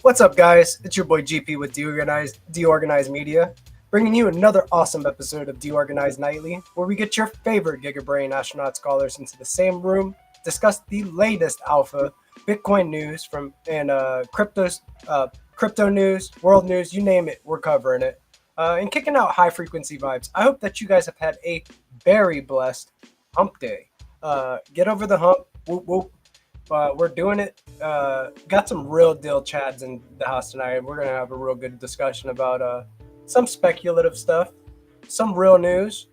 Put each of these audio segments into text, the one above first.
What's up, guys? It's your boy GP with DeOrganized Media, bringing you another awesome episode of DeOrganized Nightly, where we get your favorite Giga Brain Astronaut Scholars into the same room, discuss the latest alpha, Bitcoin news crypto news, world news, you name it, we're covering it, and kicking out high frequency vibes. I hope that you guys have had a very blessed hump day. Get over the hump. Whoop whoop. We're doing it. Got some real deal Chads in the house tonight. We're gonna have a real good discussion about some speculative stuff, some real news,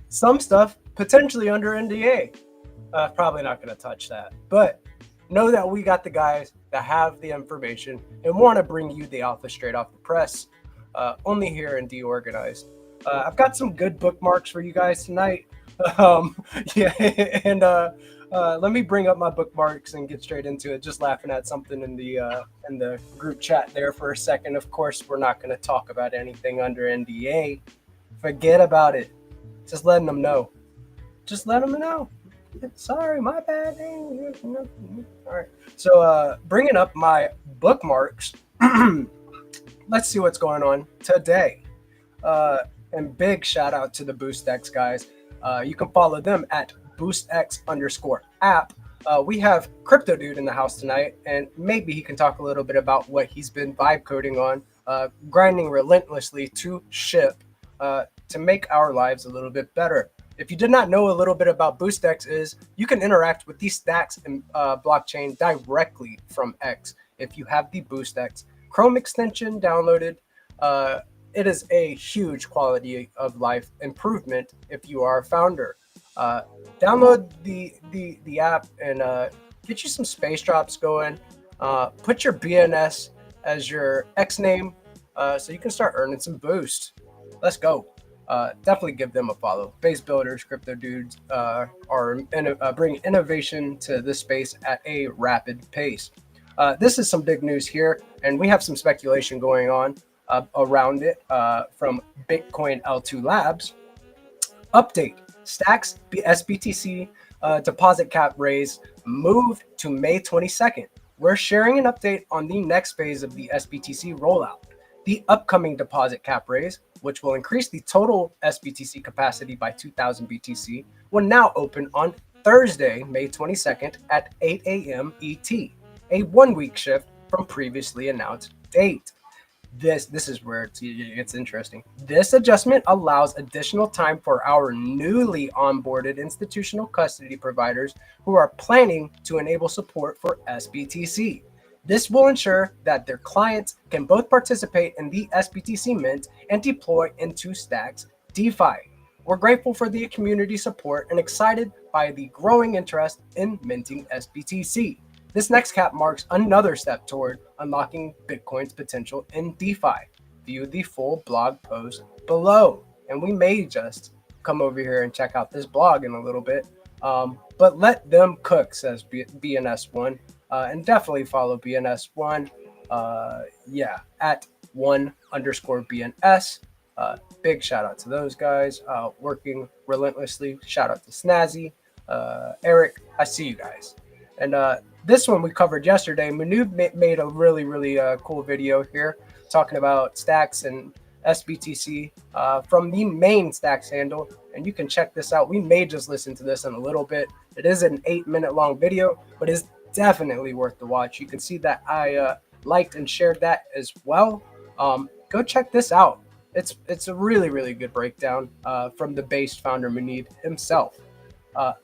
some stuff potentially under NDA. Probably not gonna touch that, but know that we got the guys that have the information and want to bring you the alpha straight off the press. Only here in DeOrganized. I've got some good bookmarks for you guys tonight. Um, yeah, and let me bring up my bookmarks and get straight into it. Just laughing at something in the group chat there for a second. Of course, we're not going to talk about anything under NDA. Forget about it. Just letting them know. Just let them know. Sorry, my bad. All right. So, bringing up my bookmarks. Let's see what's going on today. And big shout out to the BoostX guys. You can follow them at BoostX_app. We have Crypto Dude in the house tonight, and maybe he can talk a little bit about what he's been vibe coding on, grinding relentlessly to ship to make our lives a little bit better. If you did not know a little bit about BoostX is, you can interact with these stacks and blockchain directly from X if you have the BoostX Chrome extension downloaded. It is a huge quality of life improvement if you are a founder. Download the app and get you some space drops going. Put your BNS as your X name so you can start earning some boost. Let's go. Definitely give them a follow. Base builders, crypto dudes are bringing innovation to this space at a rapid pace. This is some big news here, and we have some speculation going on around it from Bitcoin L2 Labs. Update: Stacks SBTC deposit cap raise moved to May 22nd. We're sharing an update on the next phase of the SBTC rollout. The upcoming deposit cap raise, which will increase the total SBTC capacity by 2,000 BTC, will now open on Thursday, May 22nd at 8 a.m. ET, a 1-week shift from previously announced date. This is where it's interesting. This adjustment allows additional time for our newly onboarded institutional custody providers who are planning to enable support for SBTC. This will ensure that their clients can both participate in the SBTC mint and deploy into Stacks DeFi. We're grateful for the community support and excited by the growing interest in minting SBTC. This next cap marks another step toward unlocking Bitcoin's potential in DeFi. View the full blog post below. And we may just come over here and check out this blog in a little bit. But let them cook, says BNS1. And definitely follow BNS1. At 1_BNS. Big shout out to those guys working relentlessly. Shout out to Snazzy, Eric. I see you guys. And this one we covered yesterday. Manu made a really cool video here talking about Stacks and SBTC from the main Stacks handle. And you can check this out. We may just listen to this in a little bit. It is an 8-minute long video, but it's definitely worth the watch. You can see that I liked and shared that as well. Go check this out. It's a really good breakdown from the base founder Munib himself.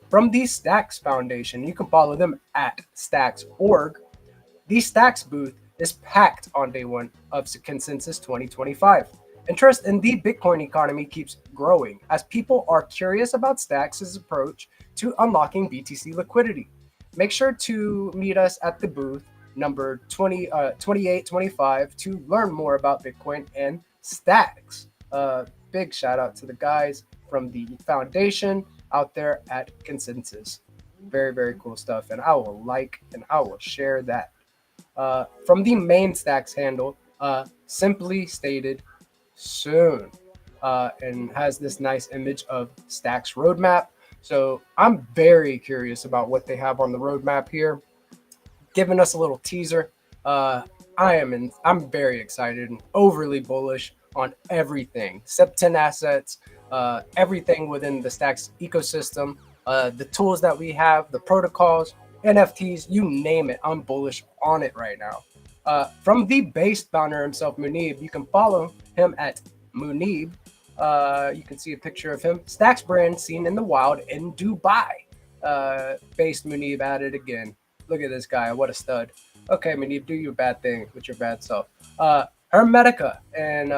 From the Stacks Foundation, you can follow them at Stacks.org. The Stacks booth is packed on day one of Consensus 2025. Interest in the Bitcoin economy keeps growing as people are curious about Stacks' approach to unlocking BTC liquidity. Make sure to meet us at the booth number 2825 to learn more about Bitcoin and Stacks. Big shout out to the guys from the foundation out there at Consensus. Very cool stuff, and I will like and I will share that. From the main Stacks handle, simply stated soon, and has this nice image of Stacks roadmap. So I'm very curious about what they have on the roadmap here. Giving us a little teaser. I'm very excited and overly bullish on everything. SIP10 assets, everything within the Stacks ecosystem, the tools that we have, the protocols, NFTs, you name it. I'm bullish on it right now. From the base founder himself, Munib, you can follow him at Munib. You can see a picture of him. Stacks brand seen in the wild in Dubai. Based Munib at it again. Look at this guy. What a stud. Okay, Munib, do your bad thing with your bad self. Hermetica, and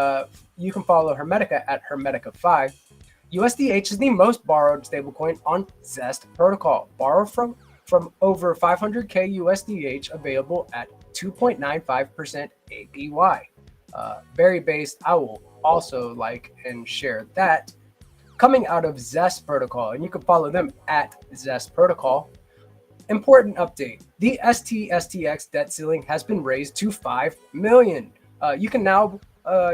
you can follow Hermetica at Hermetica5. USDH is the most borrowed stablecoin on Zest protocol. Borrow from over 500k USDH, available at 2.95% APY. Very based. I will also like and share that. Coming out of Zest protocol, and you can follow them at Zest protocol. Important update: the STSTX debt ceiling has been raised to 5 million. You can now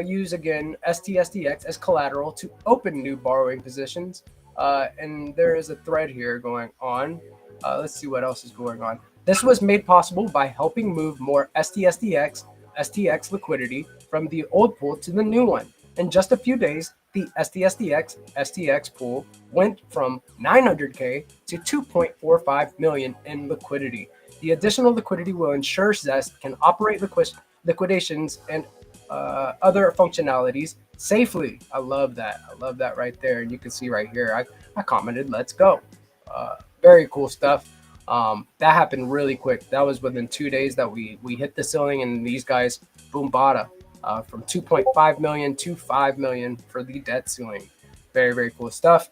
use again STSTX as collateral to open new borrowing positions. And there is a thread here going on. Let's see what else is going on. This was made possible by helping move more STX liquidity from the old pool to the new one. In just a few days, the STX pool went from 900k to 2.45 million in liquidity. The additional liquidity will ensure Zest can operate liquidations and other functionalities safely. I love that. I love that right there. And you can see right here, I commented, let's go. Very cool stuff. That happened really quick. That was within 2 days that we hit the ceiling, and these guys, boom, bada. From 2.5 million to 5 million for the debt ceiling. Very, very cool stuff.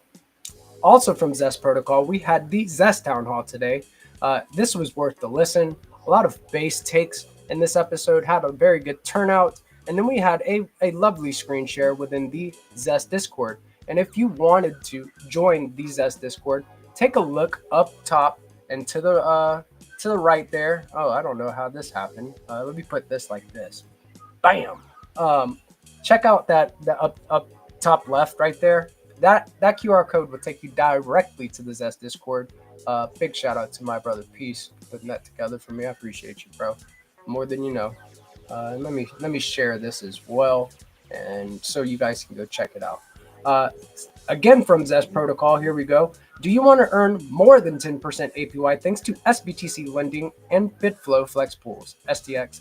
Also from Zest Protocol, we had the Zest Town Hall today. This was worth the listen. A lot of base takes in this episode, had a very good turnout. And then we had a lovely screen share within the Zest Discord. And if you wanted to join the Zest Discord, take a look up top and to the right there. Oh, I don't know how this happened. Let me put this like this. Bam. Check out that up top left right there. That QR code will take you directly to the Zest Discord. Big shout out to my brother Peace putting that together for me. I appreciate you, bro, more than you know. Let me share this as well, and so you guys can go check it out. Again from Zest Protocol, here we go. Do you want to earn more than 10% APY thanks to SBTC lending and BitFlow Flex Pools? STX.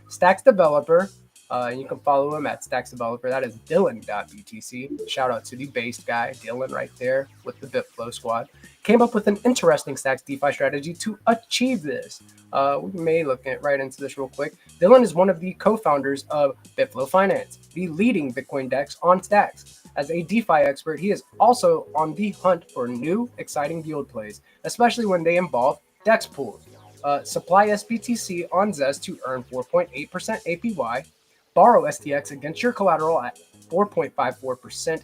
Stacks developer, and you can follow him at Stacks developer. That is Dylan.btc. Shout out to the based guy, Dylan, right there with the BitFlow squad. Came up with an interesting Stacks DeFi strategy to achieve this. We may look right into this real quick. Dylan is one of the co-founders of BitFlow Finance, the leading Bitcoin DEX on Stacks. As a DeFi expert, he is also on the hunt for new, exciting yield plays, especially when they involve DEX pools. Supply SBTC on Zest to earn 4.8% APY. Borrow STX against your collateral at 4.54%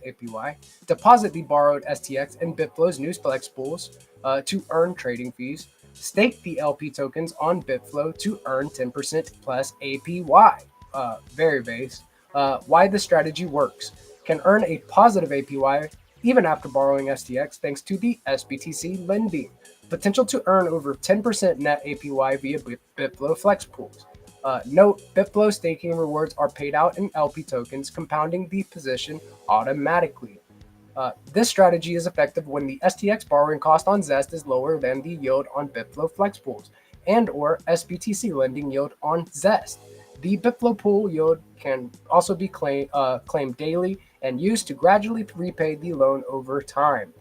APY. Deposit the borrowed STX in BitFlow's new Flex pools to earn trading fees. Stake the LP tokens on BitFlow to earn 10% plus APY. Very base. Why the strategy works. Can earn a positive APY even after borrowing STX thanks to the SBTC lending. Potential to earn over 10% net APY via BitFlow Flex pools. Note, BitFlow staking rewards are paid out in LP tokens, compounding the position automatically. This strategy is effective when the STX borrowing cost on Zest is lower than the yield on BitFlow Flex pools and or SBTC lending yield on Zest. The BitFlow pool yield can also be claimed daily and used to gradually repay the loan over time.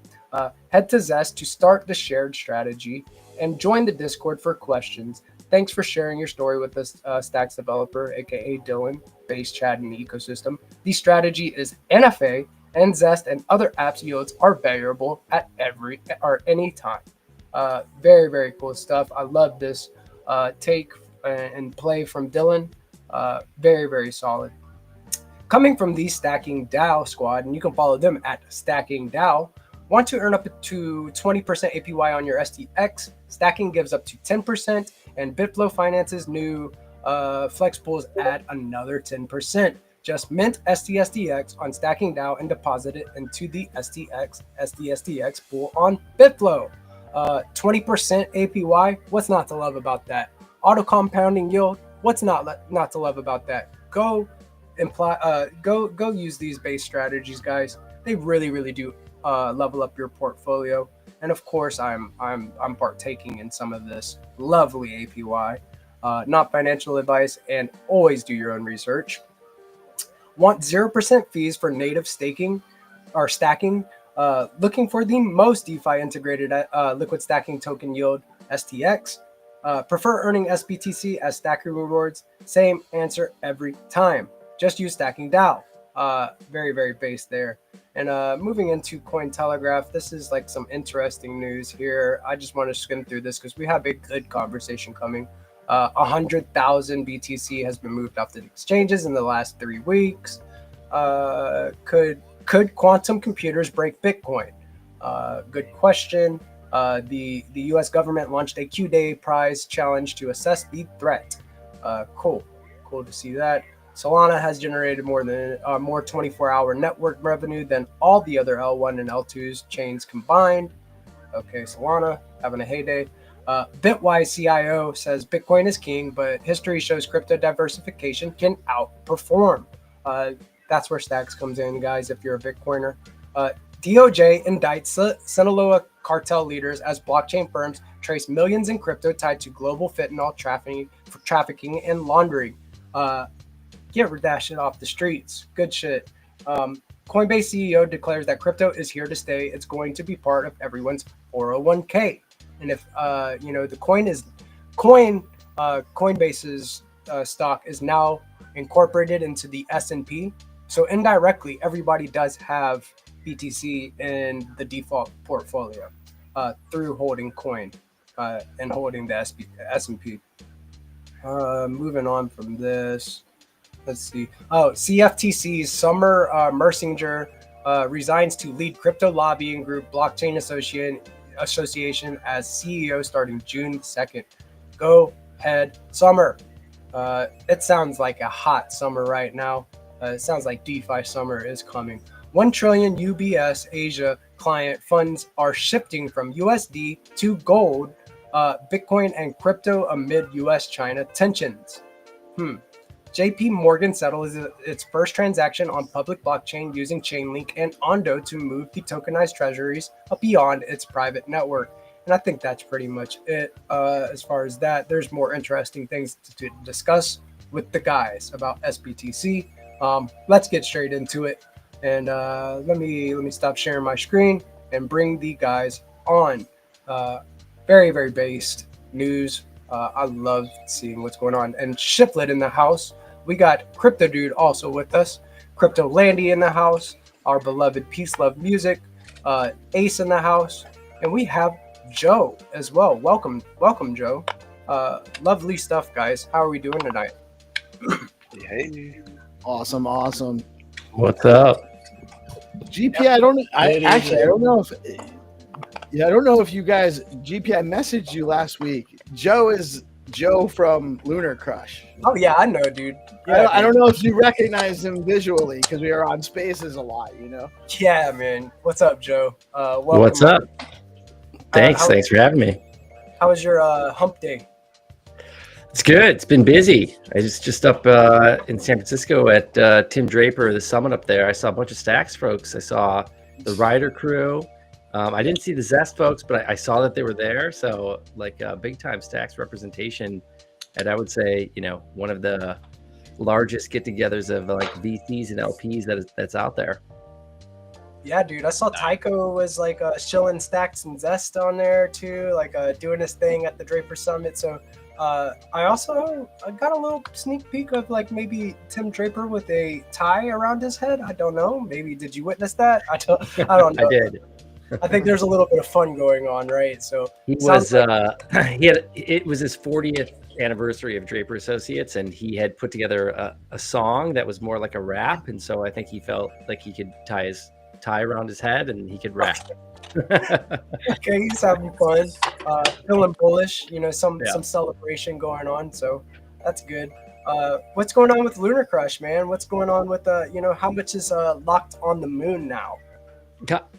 Head to Zest to start the shared strategy and join the Discord for questions. Thanks for sharing your story with us, Stacks developer, aka Dylan, base chat in the ecosystem. The strategy is NFA, and Zest and other apps yields are variable at any time. Very, very cool stuff. I love this take and play from Dylan. Very, very solid. Coming from the Stacking DAO squad, and you can follow them at Stacking DAO. Want to earn up to 20% APY on your STX? Stacking gives up to 10%, and BitFlow Finance's new flex pools add another 10%. Just mint STSDX on Stacking DAO and deposit it into the STSDX pool on BitFlow. 20% APY, what's not to love about that? Auto compounding yield, What's not to love about that? Go use these base strategies, guys. They really do level up your portfolio. And of course, I'm partaking in some of this lovely APY. Not financial advice, and always do your own research. Want 0% fees for native staking or stacking? Looking for the most DeFi integrated liquid stacking token yield, STX? Prefer earning SBTC as stacker rewards? Same answer every time. Just use stacking DAO. Very base there. And moving into Cointelegraph, this is like some interesting news here. I just want to skim through this because we have a good conversation coming. 100,000 BTC has been moved off the exchanges in the last 3 weeks. Could quantum computers break Bitcoin? Good question. The U.S. government launched a Q-Day prize challenge to assess the threat. Cool to see that. Solana has generated more 24-hour network revenue than all the other L1 and L2's chains combined. Okay, Solana having a heyday. Bitwise CIO says Bitcoin is king, but history shows crypto diversification can outperform. That's where Stacks comes in, guys, if you're a Bitcoiner. DOJ indicts Sinaloa cartel leaders as blockchain firms trace millions in crypto tied to global fentanyl trafficking and laundering. Get that shit off the streets. Good shit. Coinbase CEO declares that crypto is here to stay. It's going to be part of everyone's 401k. And if the Coinbase's stock is now incorporated into the S&P, so indirectly everybody does have BTC in the default portfolio through holding coin and holding the S&P. Moving on from this. Let's see. Oh, CFTC's Summer Mersinger resigns to lead crypto lobbying group Blockchain Association as CEO starting June 2nd. Go ahead, Summer. It sounds like a hot summer right now. It sounds like DeFi summer is coming. 1 trillion UBS Asia client funds are shifting from USD to gold, Bitcoin, and crypto amid US-China tensions. JP Morgan settles its first transaction on public blockchain using Chainlink and Ondo to move the tokenized treasuries beyond its private network. And I think that's pretty much it as far as that. There's more interesting things to discuss with the guys about SBTC. Let's get straight into it. And let me stop sharing my screen and bring the guys on. Very based news. I love seeing what's going on. And Shiplet in the house. We got Crypto Dude also with us. Crypto Landy in the house. Our beloved Peace Love Music. Ace in the house. And we have Joe as well. Welcome, Joe. Lovely stuff, guys. How are we doing tonight? Hey. Awesome. What's up? GP, I don't know if you guys, GP, I messaged you last week. Joe is Joe from Lunar Crush. Oh yeah, I know, dude. I don't know if you recognize him visually because we are on Spaces a lot, you know. Yeah, man. What's up, Joe? Welcome. What's up? Thanks for having me. How was your hump day? It's good. It's been busy. I was just up in San Francisco at Tim Draper, the summit up there. I saw a bunch of Stacks folks. I saw the Rider crew. I didn't see the Zest folks, but I saw that they were there. So like big time Stacks representation. And I would say, one of the largest get-togethers of like VCs and LPs that's out there. Yeah, dude. I saw Tycho was like shilling Stacks and Zest on there too, like doing his thing at the Draper Summit. So I got a little sneak peek of like maybe Tim Draper with a tie around his head. I don't know. Maybe did you witness that? I don't know. I did. I think there's a little bit of fun going on, right? So it was his 40th anniversary of Draper Associates, and he had put together a song that was more like a rap, and so I think he felt like he could tie his tie around his head and he could rap. Okay, he's having fun, feeling bullish. Some celebration going on, so that's good. What's going on with Lunar Crush, man? What's going on with how much is locked on the moon now? Got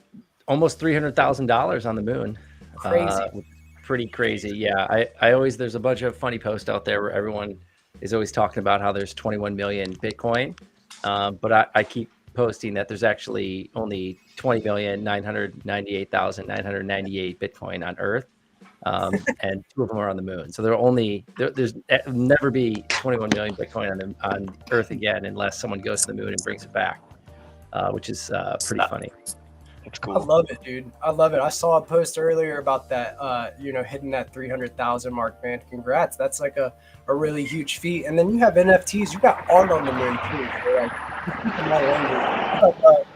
almost $300,000 on the moon. Crazy. Pretty crazy. Yeah. I always, there's a bunch of funny posts out there where everyone is always talking about how there's 21 million Bitcoin, but I keep posting that there's actually only 20,998,998 Bitcoin on Earth, and 2 of them are on the moon. So there's never be 21 million Bitcoin on Earth again unless someone goes to the moon and brings it back, which is pretty funny. That's I cool. love it, dude. I love it. I saw a post earlier about that, hitting that 300,000 mark, man. Congrats. That's like a really huge feat. And then you have NFTs. You got art on the moon, too. So, like,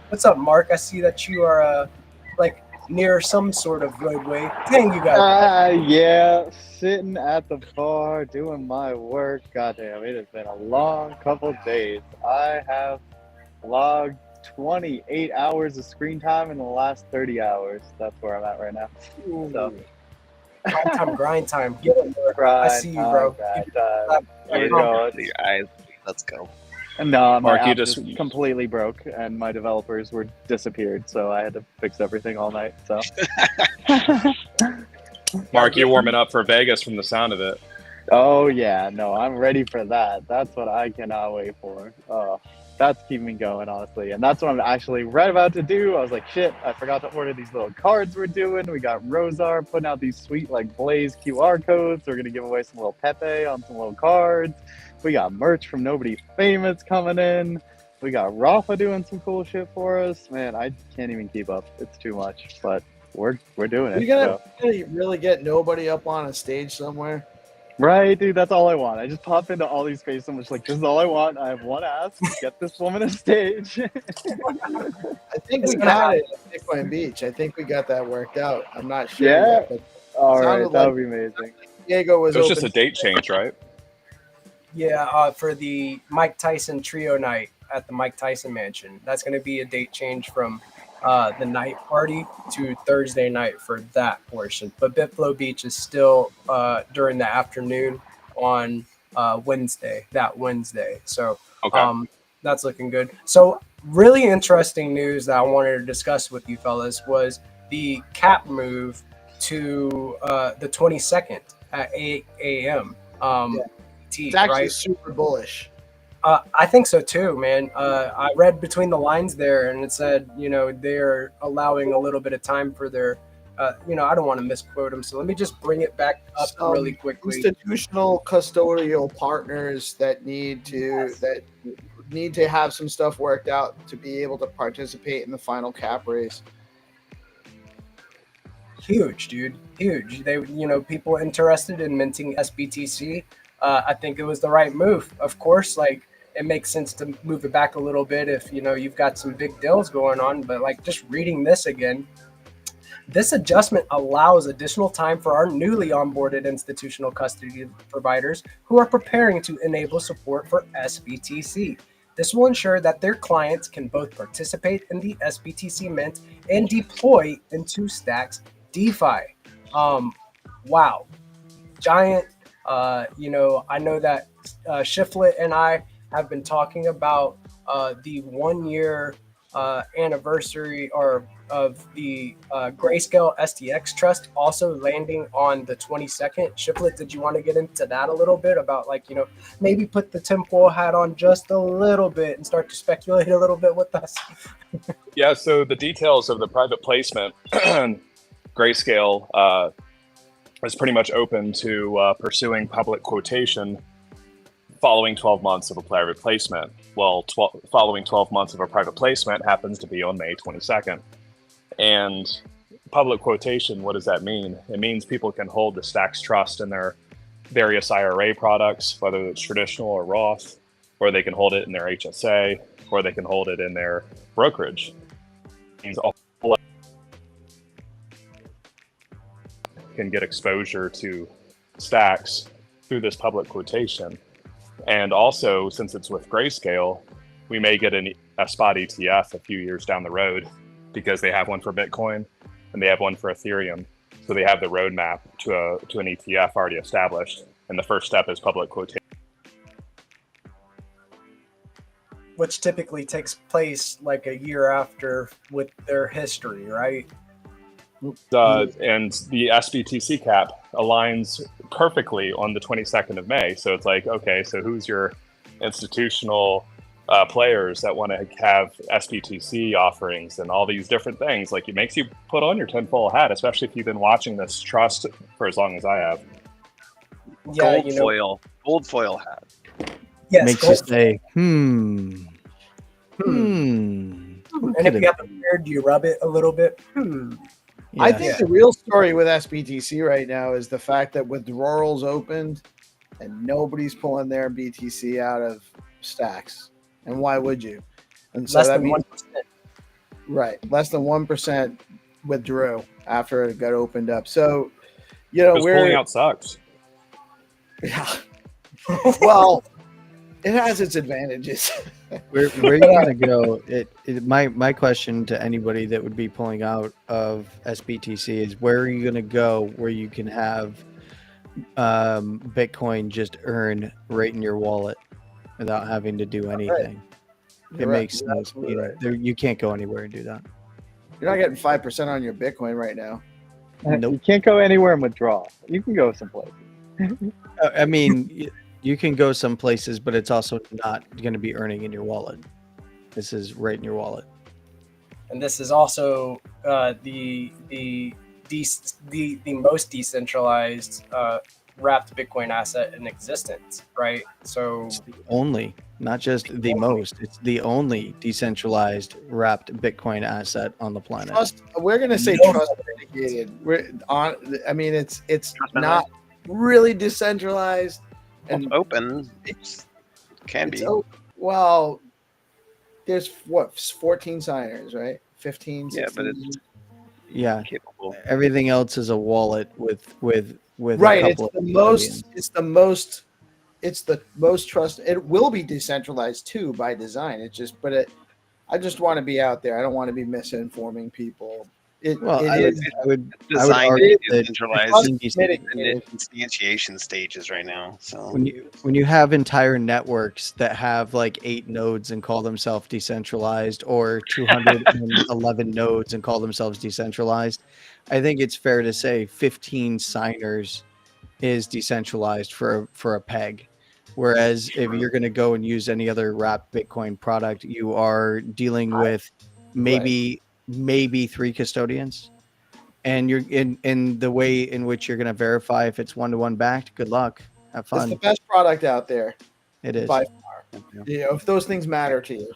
what's up, Mark? I see that you are, like, near some sort of roadway. Dang, you guys. Yeah, sitting at the bar doing my work. Goddamn, it has been a long couple days. I have logged 28 hours of screen time in the last 30 hours. That's where I'm at right now. So, Grind time. Get it, Mark. I see you, bro. Let's go. No, my Mark, you app just- just completely broke, and my developers were disappeared, so I had to fix everything all night. So, Mark, you're warming up for Vegas from the sound of it. oh yeah, no, I'm ready for that. That's what I cannot wait for. That's keeping me going, honestly, and that's what I'm actually right about to do. I was like, shit, I forgot to order these little cards we're doing. We got Rosar putting out these sweet like Blaze QR codes. We're gonna give away some little Pepe on some little cards. We got merch from Nobody Famous coming in. We got Rafa doing some cool shit for us. Man, I can't even keep up. It's too much, but we're doing it. You gonna really get Nobody up on a stage somewhere? Right, dude, that's all I want. I just pop into all these spaces. I'm just like, this is all I want. I have one ask. Get this woman a stage. I think we got it at Bitcoin Beach. I think we got that worked out. I'm not sure Yeah. yet, but All Sounded right, that like- would be amazing. Diego was It was open. just a date change, right? Yeah, for the Mike Tyson trio night at the Mike Tyson mansion. That's going to be a date change from the night party to Thursday night for that portion. But Bitflow Beach is still during the afternoon on Wednesday. So Okay. that's looking good. So really interesting news that I wanted to discuss with you fellas was the cap move to the 22nd at 8 a.m. It's actually right? super bullish. I think so too, man. I read between the lines there, and it said, they're allowing a little bit of time for their, I don't want to misquote them, so let me just bring it back up really quickly. Institutional custodial partners that need to have some stuff worked out to be able to participate in the final cap raise. Huge, dude. Huge. They, people interested in minting SBTC. I think it was the right move. Of course, like it makes sense to move it back a little bit if you've got some big deals going on. But like just reading this again, this adjustment allows additional time for our newly onboarded institutional custody providers who are preparing to enable support for SBTC. This will ensure that their clients can both participate in the SBTC mint and deploy into Stacks DeFi. Wow, giant. I know that Shiflet and I have been talking about the 1 year anniversary of the Grayscale STX Trust also landing on the 22nd. Shiflet, did you want to get into that a little bit about maybe put the tinfoil hat on just a little bit and start to speculate a little bit with us? Yeah, so the details of the private placement, Grayscale is pretty much open to pursuing public quotation following 12 months of a private placement. Well, following 12 months of a private placement happens to be on May 22nd. And public quotation, what does that mean? It means people can hold the Stacks Trust in their various IRA products, whether it's traditional or Roth, or they can hold it in their HSA, or they can hold it in their brokerage. It means all can get exposure to Stacks through this public quotation. And also, since it's with Grayscale, we may get a spot ETF a few years down the road because they have one for Bitcoin and they have one for Ethereum. So they have the roadmap to an ETF already established. And the first step is public quotation. Which typically takes place like a year after with their history, right? And the SBTC cap aligns perfectly on the 22nd of May. So it's like, okay, so who's your institutional players that want to have SBTC offerings and all these different things? Like, it makes you put on your tinfoil hat, especially if you've been watching this trust for as long as I have. Yeah, gold foil hat. Yes, Makes you say, And if you have a beard, do you rub it a little bit? I think the real story with SBTC right now is the fact that withdrawals opened and nobody's pulling their BTC out of stacks. And why would you? And so Less that than means 1%. right, less than 1% withdrew after it got opened up. So, you know, Because pulling out sucks. Yeah. Well, it has its advantages. where are you gonna go? My question to anybody that would be pulling out of SBTC is, where are you gonna go where you can have Bitcoin just earn right in your wallet without having to do anything? It makes sense. You can't go anywhere and do that. You're not getting 5% on your Bitcoin right now. Nope. You can't go anywhere and withdraw. You can go someplace. I mean, you can go some places, but it's also not going to be earning in your wallet. This is right in your wallet. And this is also the most decentralized wrapped Bitcoin asset in existence, right? So It's the only, not just the most, it's the only decentralized wrapped Bitcoin asset on the planet. We're gonna say trust mitigated. We're on. I mean, it's not really decentralized and Open. It can be. Well, there's 14 signers, right? 15. 16? Yeah, but it's Yeah, capable. everything else is a wallet with right. a It's couple the of most. custodians. It's the most trust. It will be decentralized too by design. It's just, I just want to be out there. I don't want to be misinforming people. Well, I would Designed argue to that decentralized trust in mitigated. the instantiation stages right now. So when you have entire networks that have like 8 nodes and call themselves decentralized, or 211 nodes and call themselves decentralized, I think it's fair to say 15 signers is decentralized for a peg. Whereas if you're going to go and use any other wrapped Bitcoin product, you are dealing with maybe 3 custodians. And you're in the way in which you're going to verify if it's one-to-one backed. Good luck. Have It's fun. the best product out there It is. by far. You know, if those things matter to you,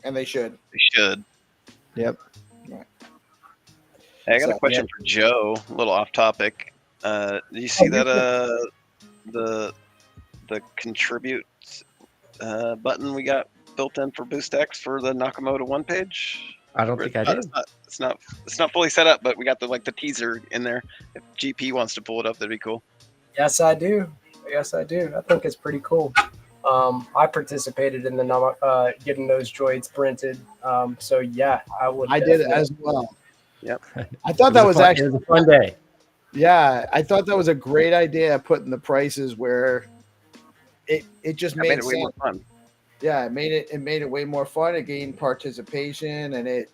and they should. they should. Yep. Hey, I got So, a question for Joe. A little off topic. Do you see that the contribute button we got built in for BoostX for the Nakamoto one page? I don't think I did. It's not fully set up, but we got the teaser in there. If GP wants to pull it up, that'd be cool. yes, I do. I think it's pretty cool. I participated in the getting those droids printed. So yeah, I did it as well. Yep. I thought that was It actually was a fun day. Yeah, I thought that was a great idea, putting the prices where it just That made made it way sense. more fun. Yeah, it made it way more fun. It gained participation, and it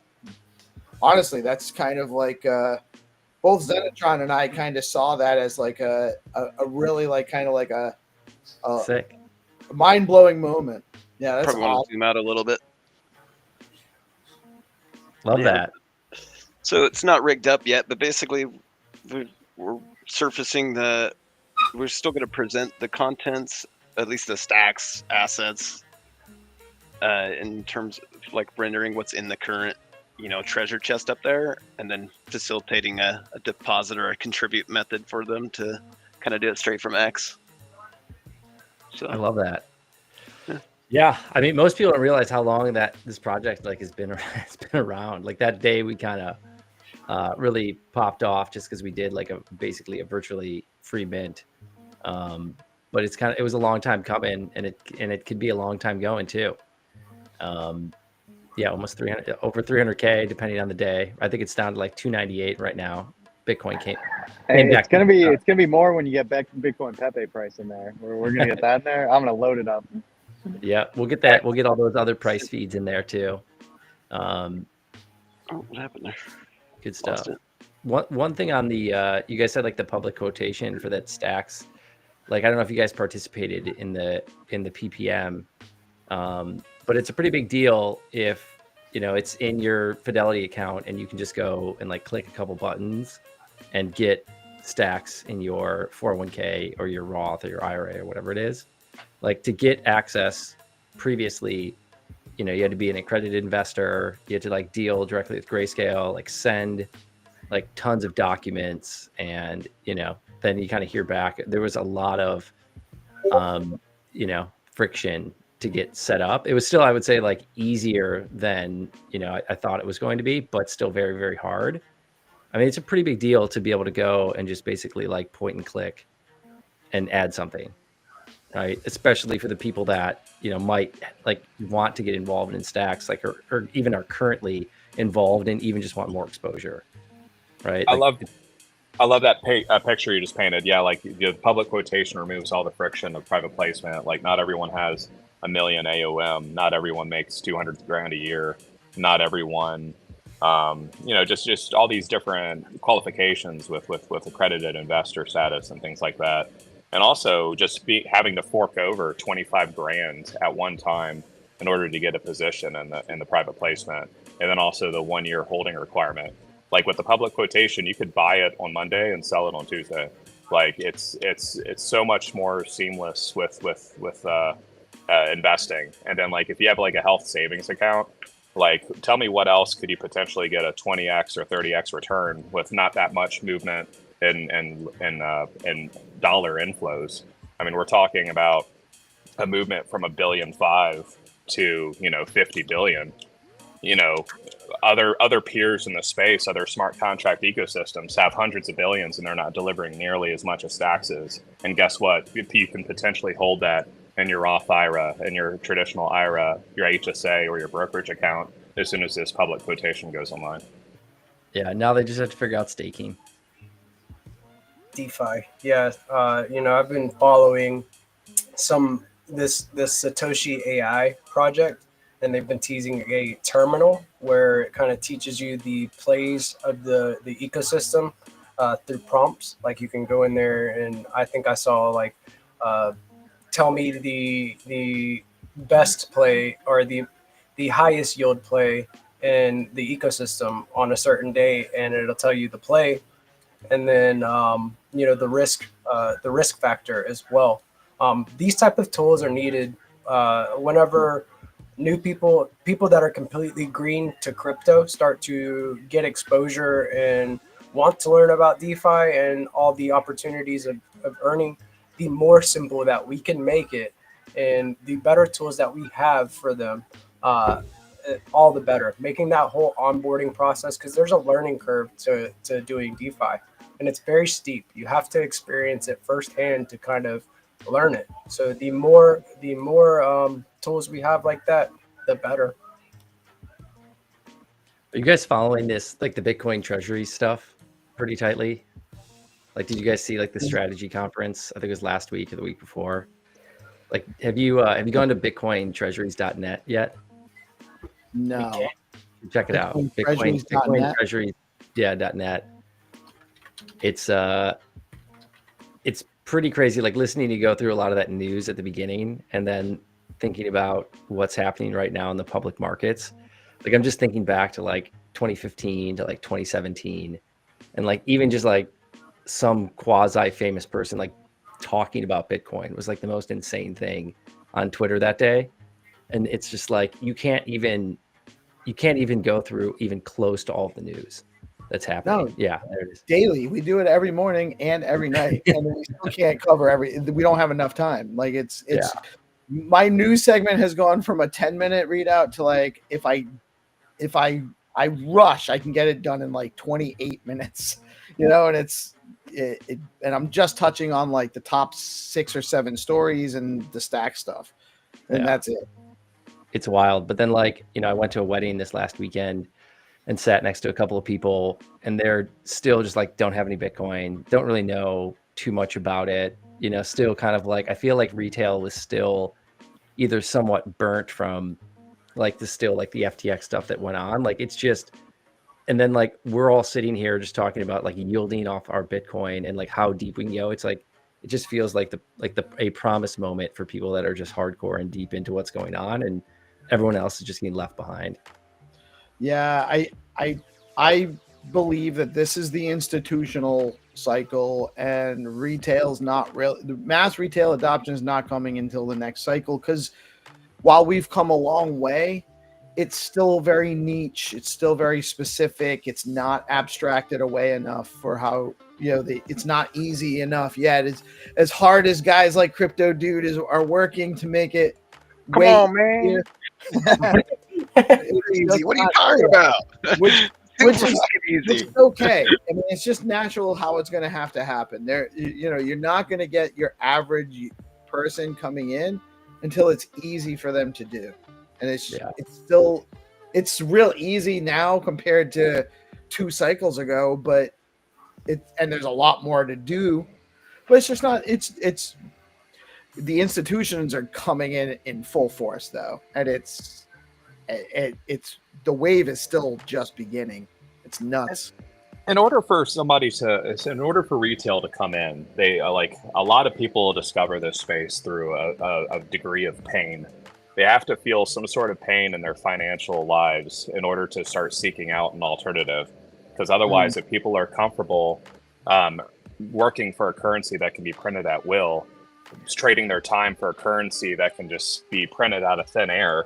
honestly, that's kind of like both Zenitron and I kind of saw that as like a really like kind of like a Sick. mind blowing moment. Yeah, that's Probably want awesome. to zoom out a little bit. Love Yeah. that. So it's not rigged up yet, but basically we're surfacing we're still going to present the contents, at least the stacks assets, in terms of like rendering what's in the current, treasure chest up there, and then facilitating a deposit or a contribute method for them to kind of do it straight from X. So I love that. Yeah, I mean, most people don't realize how long that this project has been it's been around. Like that day, we kind of really popped off just because we did basically a virtually free mint. But it was a long time coming, and it could be a long time going too. Yeah, almost 300, over 300K depending on the day. I think it's down to like 298 right now. Bitcoin came Hey, back. it's gonna be more when you get back Bitcoin Pepe price in there. We're gonna get that in there. I'm gonna load it up. Yeah, we'll get that. We'll get all those other price feeds in there too. what happened there? Good stuff. Lost it. One thing on the you guys said like the public quotation for that stacks. Like I don't know if you guys participated in the PPM, but it's a pretty big deal if it's in your Fidelity account and you can just go and like click a couple buttons and get stacks in your 401k or your Roth or your IRA or whatever it is. Like to get access previously, you had to be an accredited investor. You had to like deal directly with Grayscale, like send like tons of documents, and then you kind of hear back. There was a lot of friction to get set up. It was still, I would say, like easier than I thought it was going to be, but still very, very hard. I mean, it's a pretty big deal to be able to go and just basically like point and click and add something, right? Especially for the people that might like want to get involved in stacks, like or even are currently involved and even just want more exposure, right? I love that picture you just painted. Yeah, like the public quotation removes all the friction of private placement. Like not everyone has a million AUM. Not everyone makes 200 grand a year. Not everyone, just all these different qualifications with accredited investor status and things like that. And also just having to fork over 25 grand at one time in order to get a position in the private placement. And then also the 1 year holding requirement. Like with the public quotation, you could buy it on Monday and sell it on Tuesday. Like it's so much more seamless with investing. And then like if you have like a health savings account, like tell me what else could you potentially get a 20x or 30x return with not that much movement in dollar inflows. I mean, we're talking about a movement from $1.5 billion to 50 billion. Other peers in the space, other smart contract ecosystems have hundreds of billions and they're not delivering nearly as much as Stacks is. And guess what? You can potentially hold that in your Roth IRA, in your traditional IRA, your HSA, or your brokerage account as soon as this public quotation goes online. Yeah, now they just have to figure out staking. DeFi. Yeah, I've been following this Satoshi AI project, and they've been teasing a terminal where it kind of teaches you the plays of the ecosystem through prompts. Like you can go in there, and I think I saw like tell me the best play or the highest yield play in the ecosystem on a certain day, and it'll tell you the play, and then the risk factor as well. These type of tools are needed whenever new people that are completely green to crypto start to get exposure and want to learn about DeFi and all the opportunities of earning. The more simple that we can make it and the better tools that we have for them, all the better. Making that whole onboarding process, because there's a learning curve to doing DeFi, and it's very steep. You have to experience it firsthand to kind of learn it. So the more tools we have like that, the better. Are you guys following this, like the Bitcoin treasury stuff pretty tightly? Like, did you guys see like the strategy conference? I think it was last week or the week before. Like, have you gone to bitcointreasuries.net yet? No. Check it out. Bitcoin treasuries, .net. It's pretty crazy. Like listening to you go through a lot of that news at the beginning, and then thinking about what's happening right now in the public markets. Like I'm just thinking back to like 2015 to like 2017, and like even just like some quasi famous person like talking about Bitcoin was like the most insane thing on Twitter that day. And it's just like you can't even go through even close to all of the news that's happening. No, yeah, there it is. Daily. We do it every morning and every night, and we still can't cover we don't have enough time. Like it's my news segment has gone from a 10-minute readout to like if I rush, I can get it done in like 28 minutes. And and I'm just touching on like the top 6 or 7 stories and the stack stuff, and that's it. It's wild. But then like I went to a wedding this last weekend and sat next to a couple of people, and they're still just like don't have any Bitcoin, don't really know too much about it. Still kind of like I feel like retail was still either somewhat burnt from like the FTX stuff that went on. Like it's just and then like we're all sitting here just talking about like yielding off our Bitcoin and like how deep we can go. It's like it just feels like a promise moment for people that are just hardcore and deep into what's going on, and everyone else is just getting left behind. Yeah, I believe that this is the institutional cycle, and retail's not real. The mass retail adoption is not coming until the next cycle, because while we've come a long way, it's still very niche. It's still very specific. It's not abstracted away enough for how, you know, it's not easy enough yet. It's as hard as guys like Crypto Dude are working to make it. Come on, man. Easy. What are you talking about? Which Super is fucking which easy. is okay. I mean, it's just natural how it's going to have to happen. There, you know, you're not going to get your average person coming in until it's easy for them to do, and it's real easy now compared to 2 cycles ago. But and there's a lot more to do, but it's just not. It's the institutions are coming in full force though, and it's the wave is still just beginning. It's nuts. In order for retail to come in, they like a lot of people discover this space through a degree of pain. They have to feel some sort of pain in their financial lives in order to start seeking out an alternative. Because otherwise, if people are comfortable working for a currency that can be printed at will, trading their time for a currency that can just be printed out of thin air,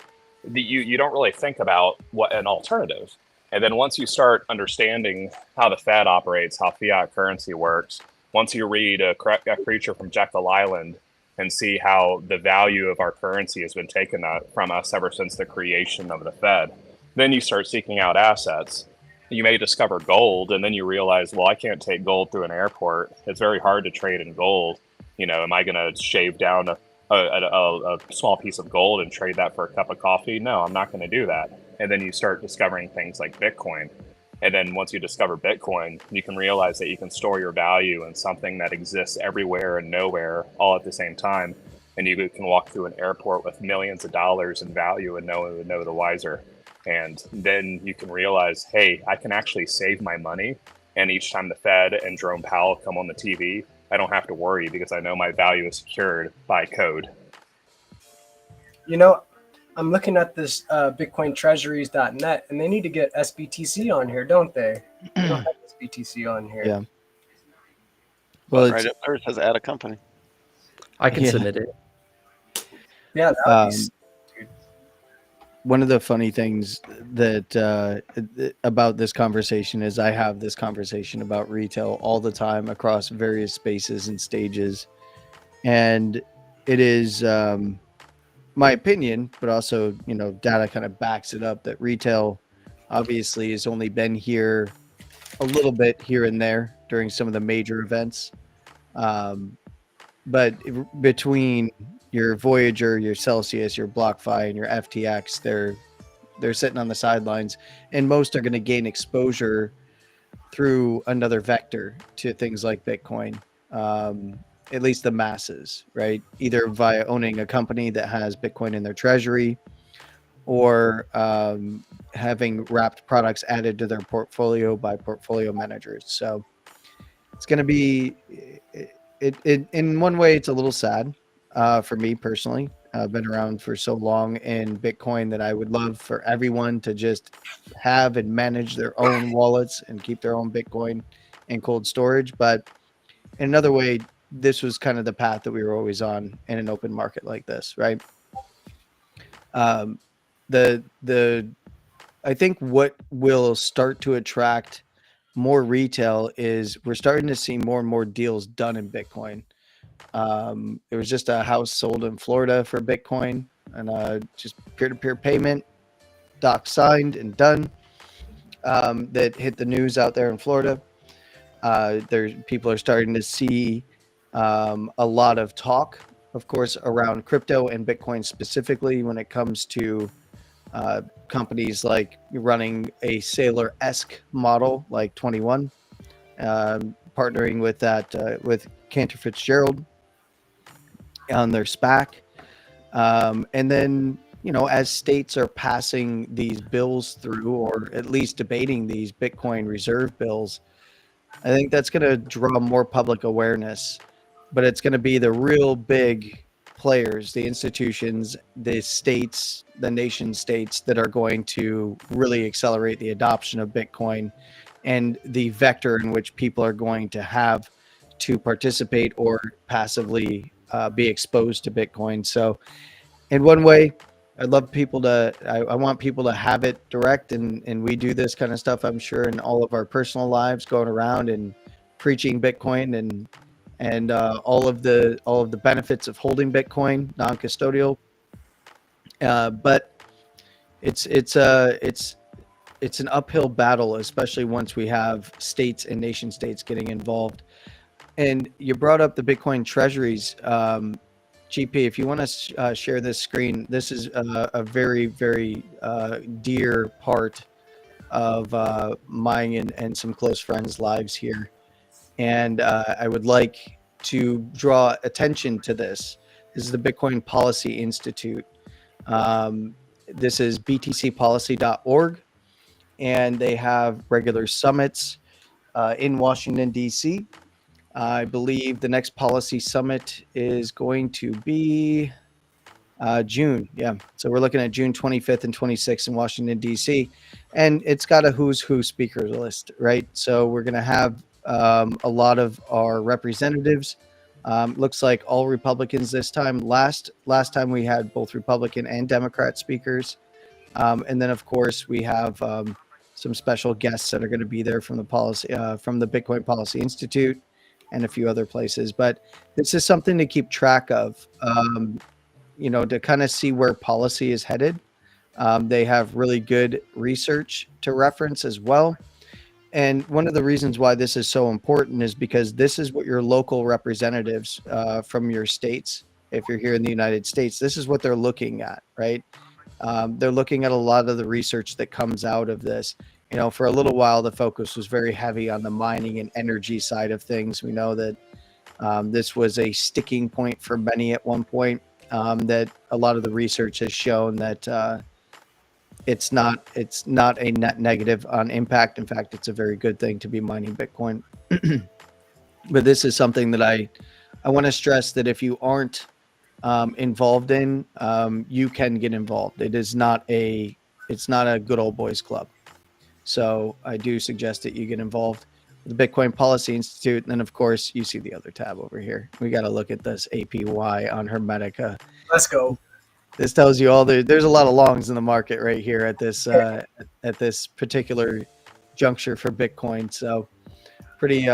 you don't really think about what an alternative. And then once you start understanding how the Fed operates, how fiat currency works, once you read a Creature from Jekyll Island and see how the value of our currency has been taken from us ever since the creation of the Fed, then you start seeking out assets. You may discover gold, and then you realize, well, I can't take gold through an airport. It's very hard to trade in gold. You know, am I going to shave down a small piece of gold and trade that for a cup of coffee? No, I'm not going to do that. And then you start discovering things like Bitcoin. And then once you discover Bitcoin, you can realize that you can store your value in something that exists everywhere and nowhere all at the same time. And you can walk through an airport with millions of dollars in value and no one would know the wiser. And then you can realize, hey, I can actually save my money. And each time the Fed and Jerome Powell come on the TV, I don't have to worry because I know my value is secured by code. You know, I'm looking at this BitcoinTreasuries.net, and they need to get SBTC on here, don't they? They don't have SBTC on here. Yeah. Well, Right up there it says add a company. I can submit it. Yeah, that would be one of the funny things that about this conversation is I have this conversation about retail all the time across various spaces and stages, and it is my opinion, but also, you know, data kind of backs it up that retail obviously has only been here a little bit here and there during some of the major events, but between your Voyager, your Celsius, your BlockFi, and your FTX, they're sitting on the sidelines, and most are going to gain exposure through another vector to things like Bitcoin. At least the masses, right? Either via owning a company that has Bitcoin in their treasury, or having wrapped products added to their portfolio by portfolio managers. So it's going to be, in one way, it's a little sad for me personally. I've been around for so long in Bitcoin that I would love for everyone to just have and manage their own wallets and keep their own Bitcoin in cold storage. But in another way, this was kind of the path that we were always on in an open market like this, right? I think what will start to attract more retail is we're starting to see more and more deals done in Bitcoin. There was just a house sold in Florida for Bitcoin, and just peer-to-peer payment, doc signed and done, that hit the news out there in Florida. People are starting to see a lot of talk, of course, around crypto and Bitcoin specifically when it comes to companies like running a Sailor-esque model like 21, partnering with Cantor Fitzgerald on their SPAC. And then as states are passing these bills through, or at least debating these Bitcoin reserve bills, I think that's going to draw more public awareness. But it's going to be the real big players, the institutions, the states, the nation states that are going to really accelerate the adoption of Bitcoin and the vector in which people are going to have to participate or passively be exposed to Bitcoin. So, in one way, I want people to have it direct, and we do this kind of stuff, I'm sure, in all of our personal lives, going around and preaching Bitcoin and all of the benefits of holding Bitcoin non-custodial. But it's an uphill battle, especially once we have states and nation states getting involved. And you brought up the Bitcoin treasuries. GP, if you want to share this screen, this is a very, very dear part of mine and some close friends' lives here. And I would like to draw attention to this. This is the Bitcoin Policy Institute. This is btcpolicy.org, and they have regular summits in Washington, D.C. I believe the next policy summit is going to be June. Yeah. So we're looking at June 25th and 26th in Washington, D.C. And it's got a who's who speaker list, right? So we're going to have a lot of our representatives. Looks like all Republicans this time. Last time we had both Republican and Democrat speakers. And then, of course, we have some special guests that are going to be there from the Bitcoin Policy Institute and a few other places. But this is something to keep track of, to kind of see where policy is headed. They have really good research to reference as well. And one of the reasons why this is so important is because this is what your local representatives from your states, if you're here in the United States, this is what they're looking at, right? They're looking at a lot of the research that comes out of this. For a little while, the focus was very heavy on the mining and energy side of things. We know that this was a sticking point for many at one point, that a lot of the research has shown that it's not a net negative on impact. In fact, it's a very good thing to be mining Bitcoin. But this is something that I want to stress, that if you aren't involved in, you can get involved. It's not a good old boys club. So I do suggest that you get involved with the Bitcoin Policy Institute. And then, of course, you see the other tab over here. We got to look at this APY on Hermetica. Let's go. This tells you all there's a lot of longs in the market right here at this particular juncture for Bitcoin. So pretty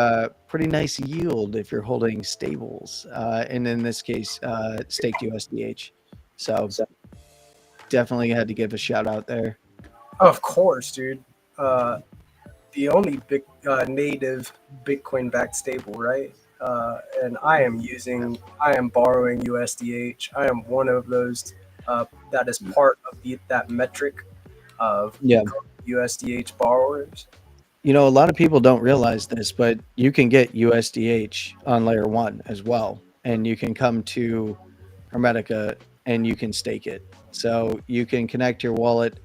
nice yield if you're holding stables, and in this case, staked USDH. So definitely had to give a shout out there. Of course, dude. The only native Bitcoin-backed stable, right? And I am borrowing USDH. I am one of those that is part of that metric of USDH borrowers. A lot of people don't realize this, but you can get USDH on layer 1 as well. And you can come to Hermetica and you can stake it. So you can connect your wallet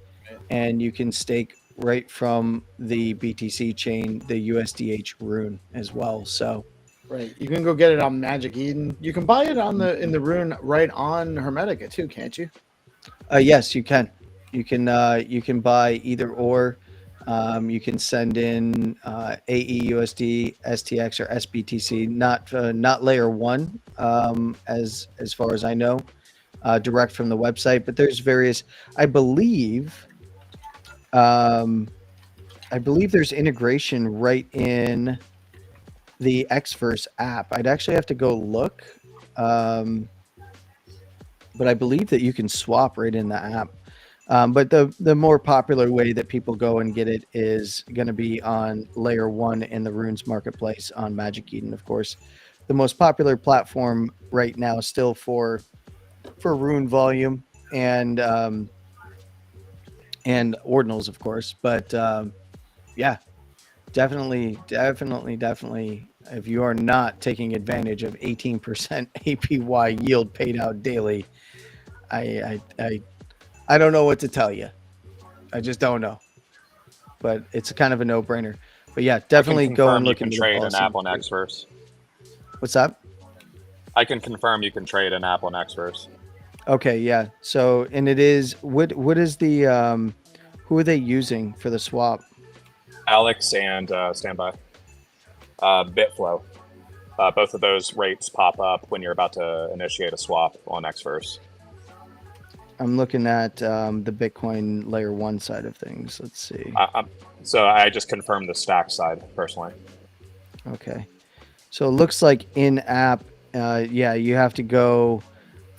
and you can stake right from the BTC chain, the USDH rune as well. So right, you can go get it on Magic Eden. You can buy it in the rune right on Hermetica too, can't you? Yes, you can. You can buy either or. You can send in AEUSD, STX, or SBTC, not layer 1, as far as I know, direct from the website. But there's various. I believe there's integration right in the Xverse app. I'd actually have to go look, but I believe that you can swap right in the app. But the more popular way that people go and get it is going to be on layer 1 in the Runes Marketplace on Magic Eden, of course. The most popular platform right now still for Rune volume and ordinals, of course. But yeah, definitely, if you are not taking advantage of 18% APY yield paid out daily, I I don't know what to tell you. I just don't know. But it's kind of a no-brainer. But yeah, definitely go and look you into can the trade policy. an app on Xverse. What's that? I can confirm you can trade an app on Xverse. Okay, yeah. So, and it is what is the who are they using for the swap? Alex and standby. Bitflow. Both of those rates pop up when you're about to initiate a swap on Xverse. I'm looking at the Bitcoin layer 1 side of things. Let's see. So I just confirmed the stack side personally. Okay. So it looks like in-app, yeah, you have to go.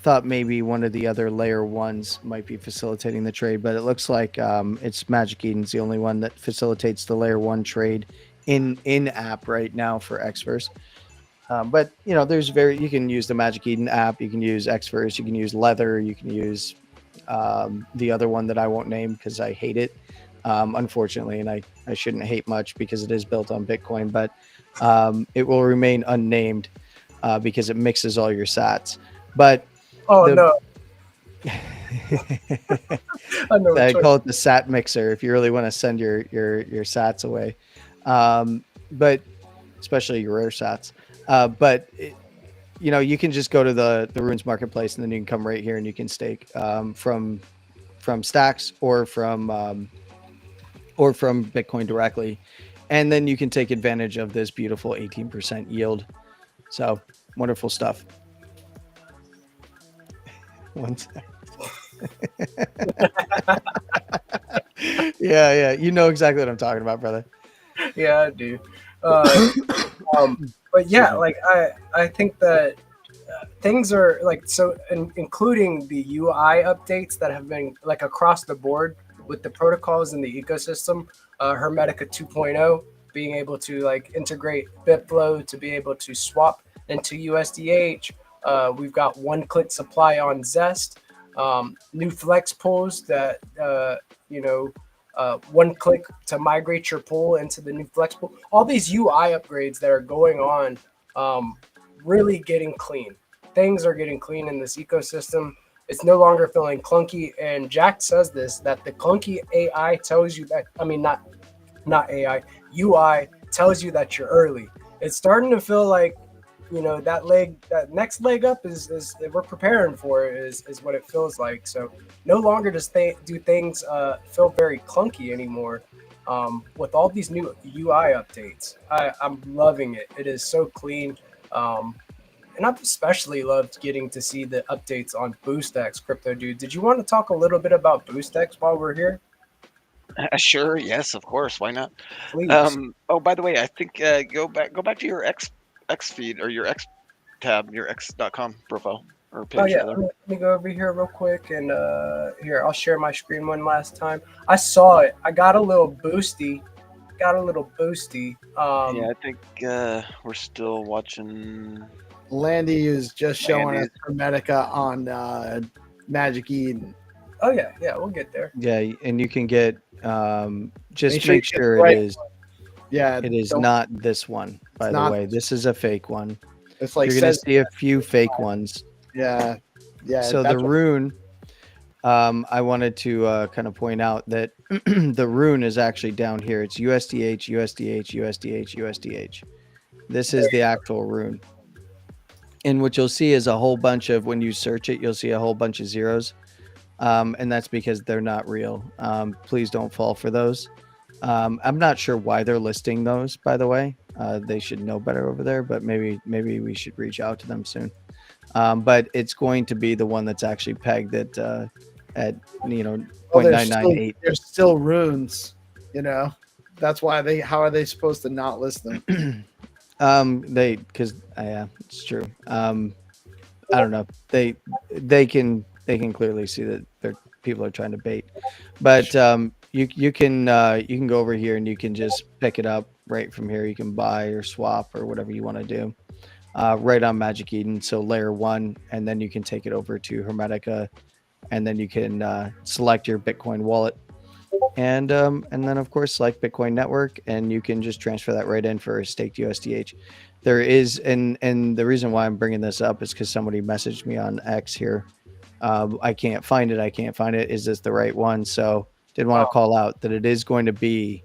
Thought maybe one of the other layer ones might be facilitating the trade, but it looks like it's Magic Eden's the only one that facilitates the layer 1 trade in-app right now for Xverse. But you know, you can use the Magic Eden app, you can use Xverse, you can use Leather, you can use the other one that I won't name because I hate it, unfortunately, and I shouldn't hate much because it is built on Bitcoin, but it will remain unnamed because it mixes all your sats. But no. I know. I call it the sat mixer if you really want to send your sats away, but especially your rare sats. But you know, you can just go to the Runes marketplace and then you can come right here and you can stake from stacks or from Bitcoin directly, and then you can take advantage of this beautiful 18% yield. So wonderful stuff. One sec. yeah, you know exactly what I'm talking about, brother. Yeah, I do. But yeah, like I think that things are like so, including the UI updates that have been like across the board with the protocols in the ecosystem. Hermetica 2.0 being able to like integrate Bitflow to be able to swap into USDH. We've got one-click supply on Zest, new flex pools that one click to migrate your pool into the new flex pool. All these UI upgrades that are going on, really getting clean. Things are getting clean in this ecosystem. It's no longer feeling clunky. And Jack says this, that the clunky AI tells you that, I mean, not AI, UI tells you that you're early. It's starting to feel like, you know, that next leg up is we're preparing for is what it feels like. So no longer does do things feel very clunky anymore. With all these new UI updates, I'm loving it. It is so clean. And I've especially loved getting to see the updates on BoostX, Crypto Dude. Did you want to talk a little bit about BoostX while we're here? Sure. Yes, of course. Why not? Please. Oh, by the way, I think go back to your X feed or your X tab, your X.com profile or page. Oh yeah, rather. let me go over here real quick and here I'll share my screen one last time. I saw it. I got a little boosty. Yeah, I think we're still watching. Landy is just showing us Hermetica on Magic Eden. Oh yeah, we'll get there. Yeah, and you can get just Make make sure sure right. it is. Yeah, it is not this one. By the way, this is a fake one. It's like you're gonna see a few fake ones. Yeah. So the rune, I wanted to kind of point out that the rune is actually down here. It's USDH, USDH, USDH, USDH. This is the actual rune. And what you'll see is a whole bunch of, when you search it, you'll see a whole bunch of zeros. And that's because they're not real. Please don't fall for those. I'm not sure why they're listing those, by the way. They should know better over there, but maybe we should reach out to them soon. But it's going to be the one that's actually pegged at 0.998. There's still runes, you know. That's why how are they supposed to not list them? Yeah, it's true. I don't know. They can clearly see that people are trying to bait, but you can go over here and you can just pick it up right from here. You can buy or swap or whatever you want to do right on Magic Eden. So layer 1, and then you can take it over to Hermetica, and then you can select your Bitcoin wallet, and then of course select Bitcoin network, and you can just transfer that right in for a staked USDH. There is, and the reason why I'm bringing this up is because somebody messaged me on X here. I can't find it. I can't find it. Is this the right one? So did want to call out that it is going to be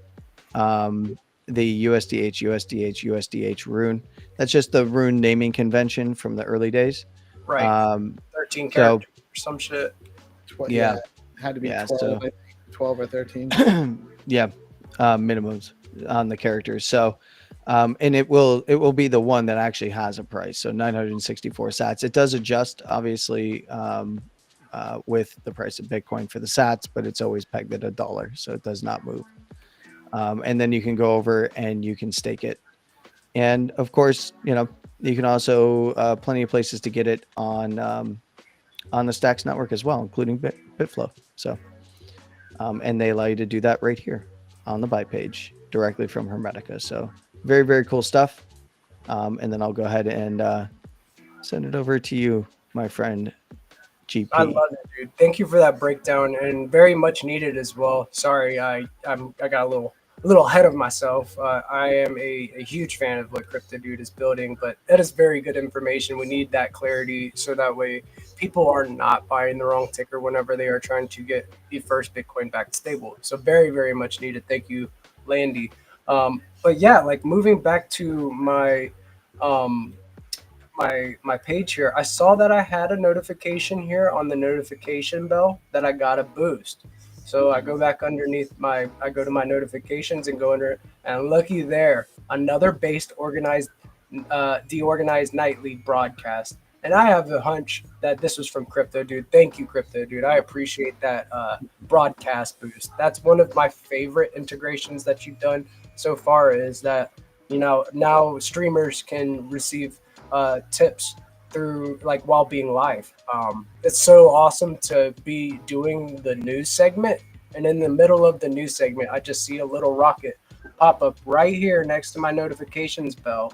the USDH rune. That's just the rune naming convention from the early days. Right. 13 so- characters or some shit. Yeah. Had to be Yeah, 12, so- I think, 12 or 13. Yeah, minimums on the characters. So, and it will be the one that actually has a price. So 964 sats. It does adjust, obviously, with the price of Bitcoin for the sats, but it's always pegged at $1, so it does not move. And then you can go over and you can stake it. And of course, you can also plenty of places to get it on the Stacks network as well, including Bitflow. So, and they allow you to do that right here on the buy page directly from Hermetica. So very, very cool stuff. And then I'll go ahead and send it over to you, my friend GP. I love it, dude. Thank you for that breakdown, and very much needed as well. Sorry, I got a little ahead of myself. I am a huge fan of what Crypto Dude is building, but that is very good information. We need that clarity so that way people are not buying the wrong ticker whenever they are trying to get the first Bitcoin backed stable. So very, very much needed. Thank you, Landy. But yeah, like moving back to my my page here, I saw that I had a notification here on the notification bell that I got a boost. So I go back underneath I go to my notifications and go under, and looky there, another DeOrganized nightly broadcast. And I have a hunch that this was from Crypto Dude. Thank you, Crypto Dude. I appreciate that broadcast boost. That's one of my favorite integrations that you've done so far, is that, now streamers can receive tips through, like, while being live. It's so awesome to be doing the news segment, and in the middle of the news segment I just see a little rocket pop up right here next to my notifications bell.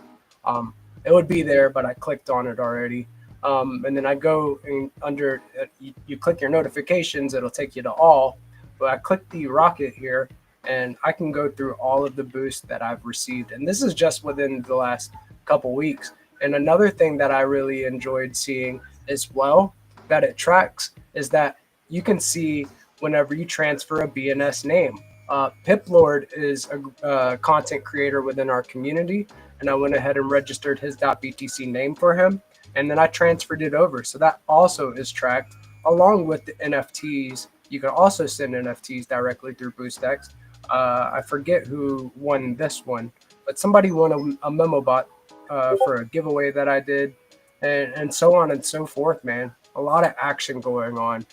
It would be there, but I clicked on it already. And then I go in under you click your notifications, it'll take you to all, but I click the rocket here and I can go through all of the boosts that I've received, and this is just within the last couple weeks. And another thing that I really enjoyed seeing as well that it tracks is that you can see whenever you transfer a BNS name. Piplord is a content creator within our community, and I went ahead and registered his .btc name for him, and then I transferred it over. So that also is tracked along with the NFTs. You can also send NFTs directly through BoostX. I forget who won this one, but somebody won a memo bot for a giveaway that I did, and so on and so forth, man. A lot of action going on.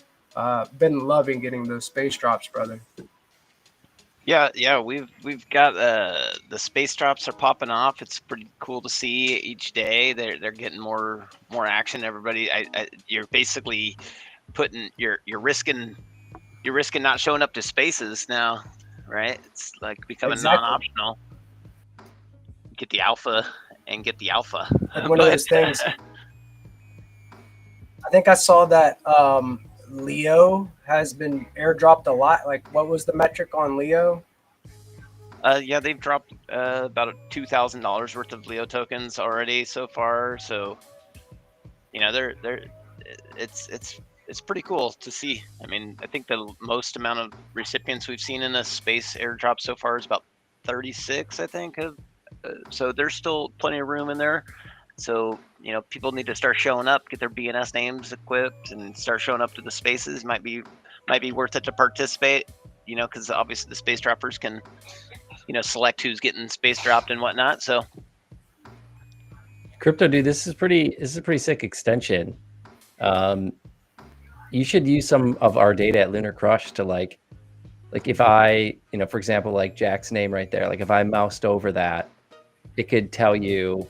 Been loving getting those space drops, brother. Yeah, we've got the space drops are popping off. It's pretty cool to see each day. They're getting more action. Everybody, you're basically you're risking not showing up to spaces now, right? It's like becoming non-optional. Get the alpha. Like one of those things. I think I saw that Leo has been airdropped a lot. Like, what was the metric on Leo? Yeah, they've dropped about $2,000 worth of Leo tokens already so far. So, it's pretty cool to see. I mean, I think the most amount of recipients we've seen in a space airdrop so far is about 36, I think. So there's still plenty of room in there. So, people need to start showing up, get their BNS names equipped, and start showing up to the spaces. Might be worth it to participate, because obviously the space droppers can, select who's getting space dropped and whatnot. So, Crypto Dude, this is a pretty sick extension. You should use some of our data at Lunar Crush to like if I, for example, like Jack's name right there, like if I moused over that, it could tell you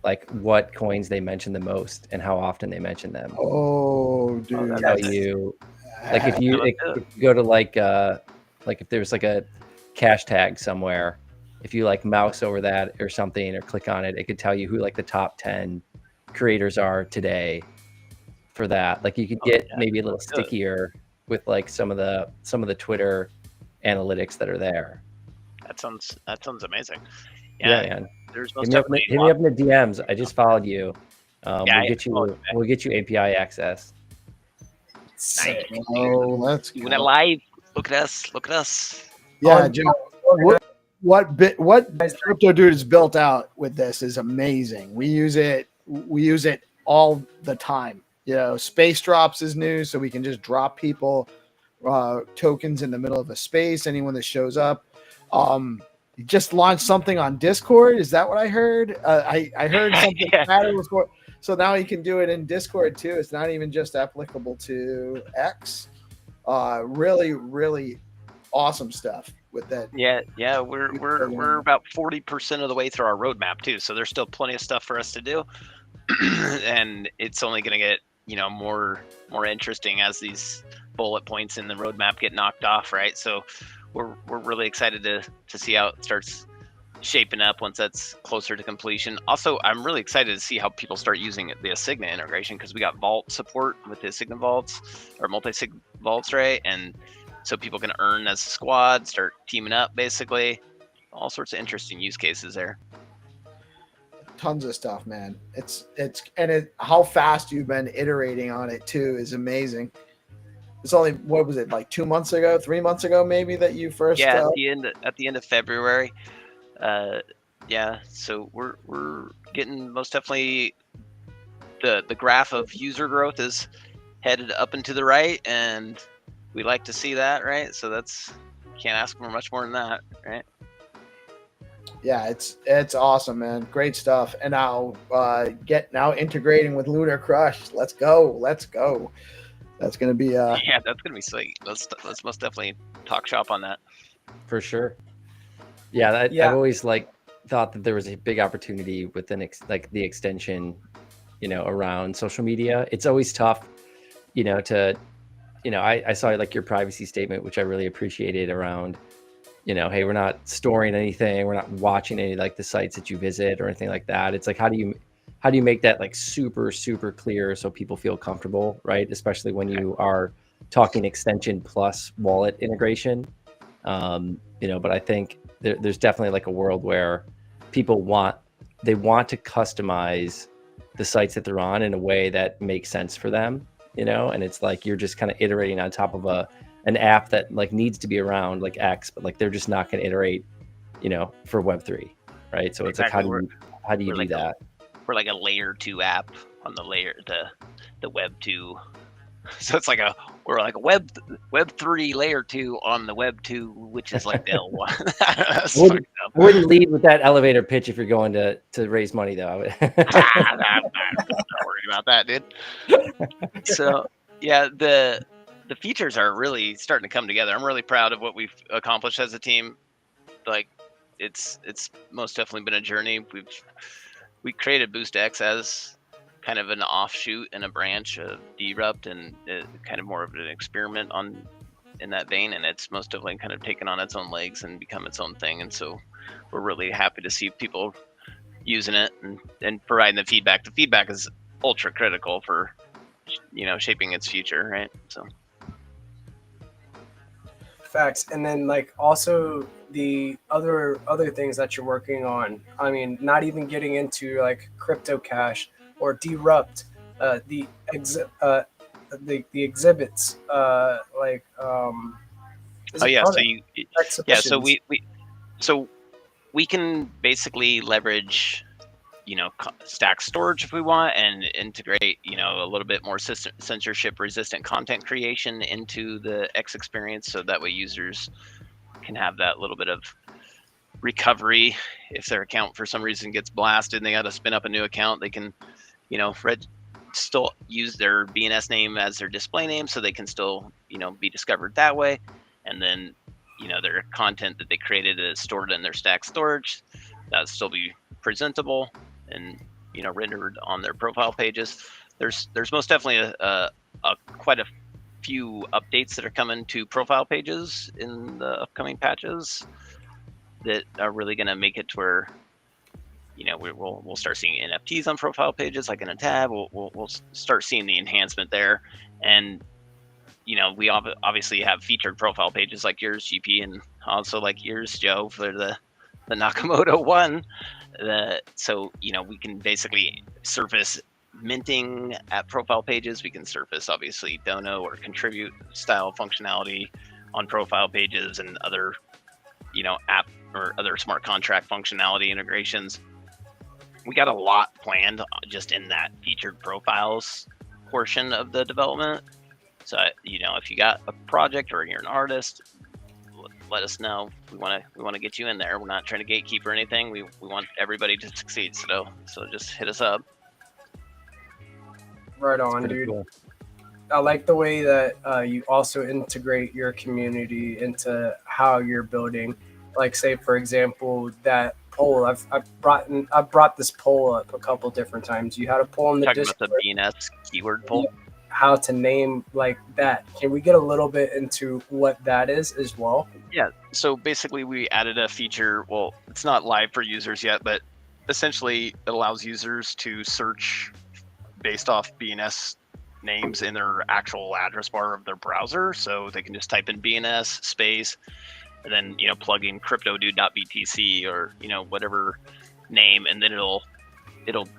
like what coins they mention the most and how often they mention them. Oh, dude. Tell you, like if you go to like if there's like a cash tag somewhere, if you like mouse over that or something or click on it, it could tell you who like the top 10 creators are today for that. Like you could get maybe a little stickier with like some of the Twitter analytics that are there. That sounds amazing. Yeah, man. There's hit me up in the DMs. I just followed you. We'll get you API access. Sick. Oh, let's Doing it go. live. Look at us. Look at us. Yeah, On- Joe. organized- What Crypto Dude has built out with this is amazing. We use it all the time. You know, space drops is new, so we can just drop people tokens in the middle of a space. Anyone that shows up. You just launched something on Discord. Is that what I heard? I heard something. Yeah. Matter was for, so now you can do it in Discord too. It's not even just applicable to X. Really, really awesome stuff with that. Yeah, we're about 40% of the way through our roadmap too, so there's still plenty of stuff for us to do, and it's only going to get more interesting as these bullet points in the roadmap get knocked off, right? So we're really excited to see how it starts shaping up once that's closer to completion. Also, I'm really excited to see how people start using the Asigna integration, because we got vault support with the Asigna vaults or multi-sig vaults, right? And so people can earn as a squad, start teaming up, basically. All sorts of interesting use cases there. Tons of stuff, man. How fast you've been iterating on it too is amazing. It's only, what was it, like 2 months ago, 3 months ago, maybe, that you first. Yeah, at the end of February. Yeah, so we're getting most definitely the graph of user growth is headed up and to the right, and we like to see that, right? So that's, can't ask for much more than that, right? Yeah, it's awesome, man. Great stuff. And now integrating with Lunar Crush. Let's go. That's gonna be Yeah, that's gonna be sweet. Let's most definitely talk shop on that. For sure. Yeah, I've always thought that there was a big opportunity within the extension, around social media. It's always tough, I saw your privacy statement, which I really appreciated around, hey, we're not storing anything, we're not watching any the sites that you visit or anything like that. It's like, how do you make that super, super clear so people feel comfortable, right? Especially when you are talking extension plus wallet integration. But I think there's definitely a world where people want to customize the sites that they're on in a way that makes sense for them, and it's you're just kind of iterating on top of an app that needs to be around X, but they're just not going to iterate, for Web3, right? So it's Exactly. how do you do that? We're like a layer 2 app on the Web 2. So it's we're like a Web 3 layer 2 on the Web 2, which is like the L1. I wouldn't lead with that elevator pitch if you're going to raise money, though. I'm not worried about that, dude. So yeah, the features are really starting to come together. I'm really proud of what we've accomplished as a team. It's most definitely been a journey. We created BoostX as kind of an offshoot and a branch of Derupt, and kind of more of an experiment in that vein, and it's most definitely kind of taken on its own legs and become its own thing. And so we're really happy to see people using it and providing the feedback. The feedback is ultra critical for shaping its future, right? So facts. And then also the other things that you're working on. I mean, not even getting into crypto cash or Derupt, the exhibits, so we can basically leverage stack storage if we want, and integrate a little bit more censorship resistant content creation into the X experience, so that way users can have that little bit of recovery if their account for some reason gets blasted and they got to spin up a new account. They can still use their BNS name as their display name, so they can still be discovered that way. And then their content that they created is stored in their stack storage, that'll still be presentable and rendered on their profile pages. There's most definitely a quite a few updates that are coming to profile pages in the upcoming patches that are really going to make it to where we'll start seeing NFTs on profile pages, like in a tab. We'll start seeing the enhancement there. And we obviously have featured profile pages like yours, GP, and also like yours, Joe, for the Nakamoto one. So we can basically surface minting at profile pages. We can surface obviously dono or contribute style functionality on profile pages and other, app or other smart contract functionality integrations. We got a lot planned just in that featured profiles portion of the development. So, if you got a project or you're an artist, let us know. We want to get you in there. We're not trying to gatekeep or anything. We want everybody to succeed. So just hit us up. Right on, dude. Cool. I like the way that you also integrate your community into how you're building. Like, say for example, that poll. I've brought this poll up a couple different times. You had a poll in the Talking Discord. about the BNS keyword poll. How to name like that. Can we get a little bit into what that is as well? Yeah. So basically, we added a feature. Well, it's not live for users yet, but essentially, it allows users to search based off BNS names in their actual address bar of their browser. So they can just type in BNS space and then, plug in cryptodude.btc or, whatever name. And then it'll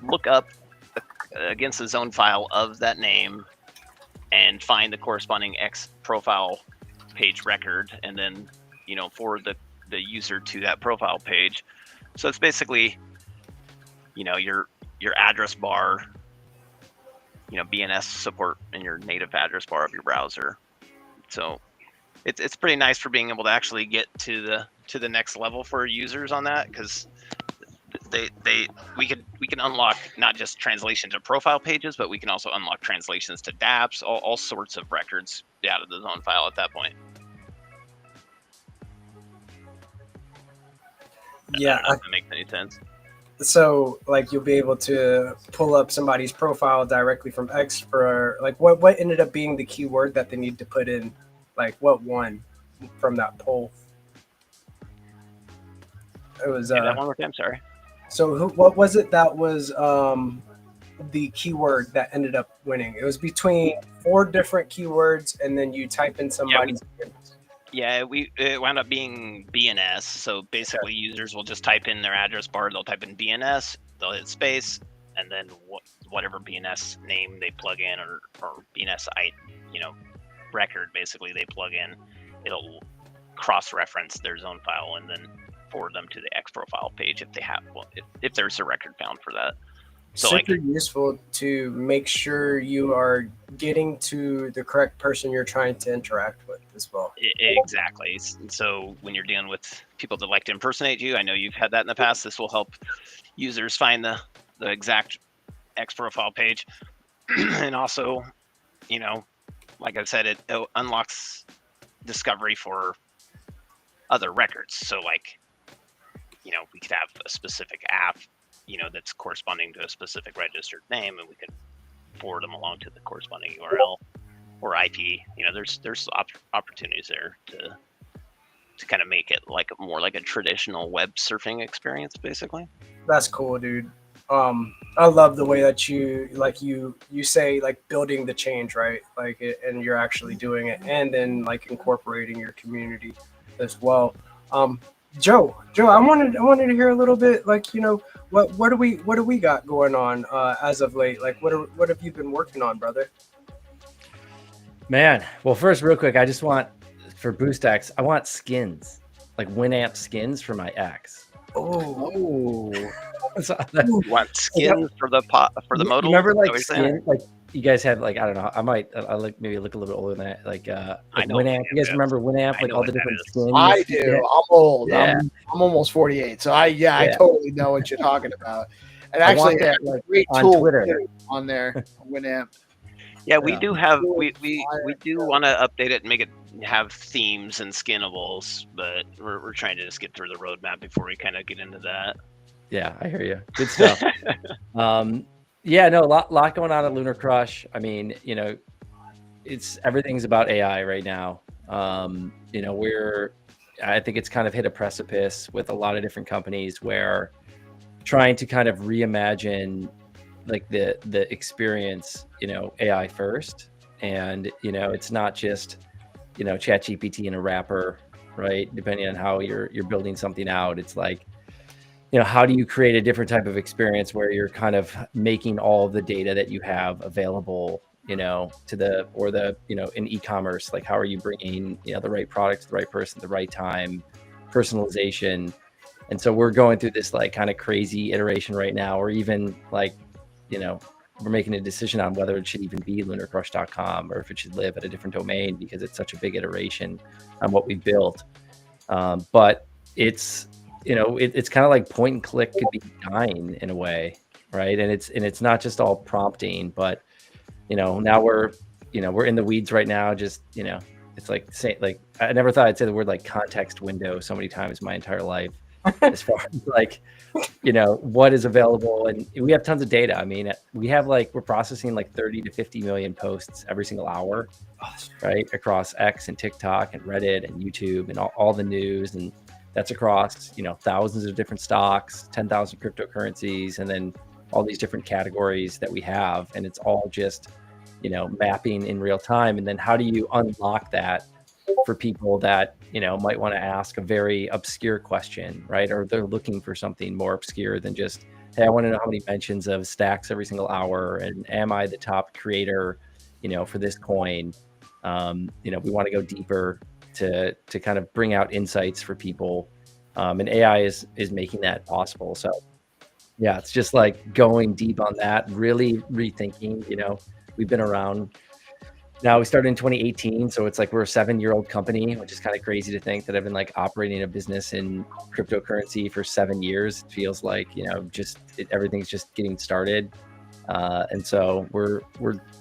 look up against the zone file of that name and find the corresponding X profile page record. And then, forward the user to that profile page. So it's basically, your address bar, BNS support in your native address bar of your browser. So it's pretty nice for being able to actually get to the next level for users on that, because we can unlock not just translation to profile pages, but we can also unlock translations to dApps, all sorts of records out of the zone file at that point. Yeah, I don't know if that makes any sense. so like you'll be able to pull up somebody's profile directly from X for like what ended up being the keyword that they need to put in, like what won from that poll. It was Say that one more time, sorry. so what was it that was the keyword that ended up winning? It was between 4 different keywords, and then you type in somebody's. Yeah, it wound up being BNS. So basically, users will just type in their address bar. They'll type in BNS. They'll hit space, and then whatever BNS name they plug in, or BNS record basically they plug in, it'll cross-reference their zone file and then forward them to the X profile page if they have if there's a record found for that. So Super useful to make sure you are getting to the correct person you're trying to interact with as well. Exactly. So when you're dealing with people that like to impersonate you, I know you've had that in the past. This will help users find the exact X profile page. And also, like I said, it unlocks discovery for other records. So like, we could have a specific app, that's corresponding to a specific registered name, and we could forward them along to the corresponding URL or IP. There's opportunities there to kind of make it like more like a traditional web surfing experience, basically. That's cool, dude. I love the way that you say like building the change, right? Like and you're actually doing it, and then like incorporating your community as well. Joe, I wanted to hear a little bit, like, what do we got going on as of late? Like, what have you been working on, brother? Man, well, first, real quick, I just want for BoostX, I want skins, like Winamp skins for my X. Oh, You want skins for the modal? Remember, like skin, like you guys had, like, I don't know, I like maybe look a little bit older than that, like Winamp. You guys remember Winamp, like all the different skins? I do. I'm old. Yeah. I'm almost 48, so I totally know what you're talking about. And I actually, want that, like, great on tool Twitter. on there, Winamp. Yeah, we do have we do want to update it and make it have themes and skinnables, but we're trying to just get through the roadmap before we kind of get into that. Yeah, I hear you. Good stuff. Yeah, no, a lot going on at Lunar Crush. I mean, everything's about AI right now. I think it's kind of hit a precipice with a lot of different companies where trying to kind of reimagine like the experience, AI first. And, it's not just, ChatGPT in a wrapper, right? Depending on how you're building something out, it's like, how do you create a different type of experience where you're kind of making all of the data that you have available, to in e-commerce, like how are you bringing, the right product to the right person at the right time, personalization. And so we're going through this like kind of crazy iteration right now, or even like, we're making a decision on whether it should even be lunarcrush.com or if it should live at a different domain because it's such a big iteration on what we built. But it's, it's kind of like point and click could be dying in a way, right? And it's not just all prompting, but now we're in the weeds right now. Just it's like I never thought I'd say the word like context window so many times in my entire life, as far as like what is available, and we have tons of data. I mean, we're processing like 30 to 50 million posts every single hour, right, across X and TikTok and Reddit and YouTube and all the news, and that's across thousands of different stocks, 10,000 cryptocurrencies, and then all these different categories that we have, and it's all just mapping in real time. And then how do you unlock that for people that might want to ask a very obscure question, right? Or they're looking for something more obscure than just, hey, I want to know how many mentions of stacks every single hour, and am I the top creator for this coin. We want to go deeper to kind of bring out insights for people, and AI is making that possible. So yeah, it's just like going deep on that, really rethinking. We've been around now. We started in 2018, so it's like we're a 7-year-old company, which is kind of crazy to think that I've been like operating a business in cryptocurrency for 7 years. It feels like everything's just getting started, and so we're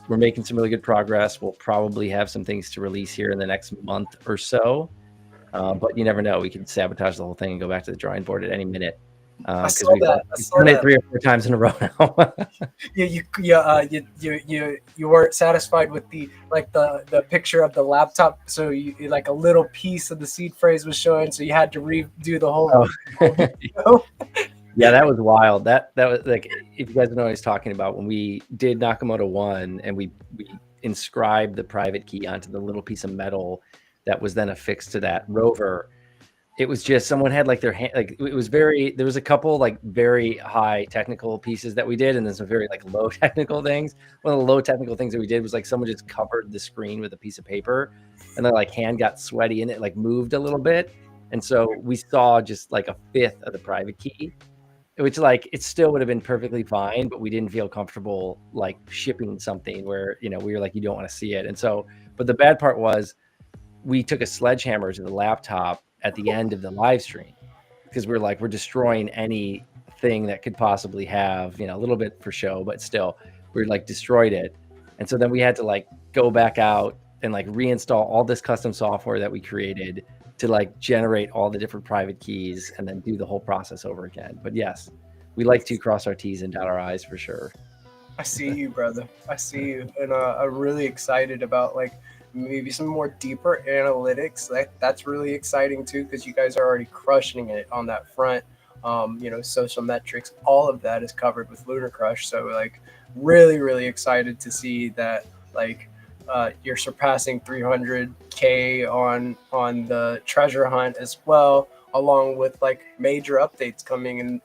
making some really good progress. We'll probably have some things to release here in the next month or so, but you never know. We can sabotage the whole thing and go back to the drawing board at any minute. Because we've done it 3 or 4 times in a row now. You weren't satisfied with the picture of the laptop, so you like a little piece of the seed phrase was showing, so you had to redo the whole. Yeah, that was wild. That was like, if you guys know what I was talking about, when we did Nakamoto 1 and we inscribed the private key onto the little piece of metal that was then affixed to that rover. It was just someone had like their hand, like it was there was a couple like very high technical pieces that we did, and then some very like low technical things. One of the low technical things that we did was like someone just covered the screen with a piece of paper, and then like hand got sweaty and it like moved a little bit. And so we saw just like a fifth of the private key, which like it still would have been perfectly fine, but we didn't feel comfortable like shipping something where, we were like, you don't want to see it. And so, but the bad part was we took a sledgehammer to the laptop at the end of the live stream, because we're destroying anything that could possibly have, a little bit for show, but still we like destroyed it. And so then we had to like go back out and like reinstall all this custom software that we created to like generate all the different private keys and then do the whole process over again. But yes, we like to cross our T's and dot our I's for sure. I see you, brother. I see you. And I'm really excited about like maybe some more deeper analytics. That's really exciting too, because you guys are already crushing it on that front. Social metrics, all of that is covered with Lunar Crush. So like really, really excited to see that like you're surpassing 300K on the treasure hunt as well, along with like major updates coming in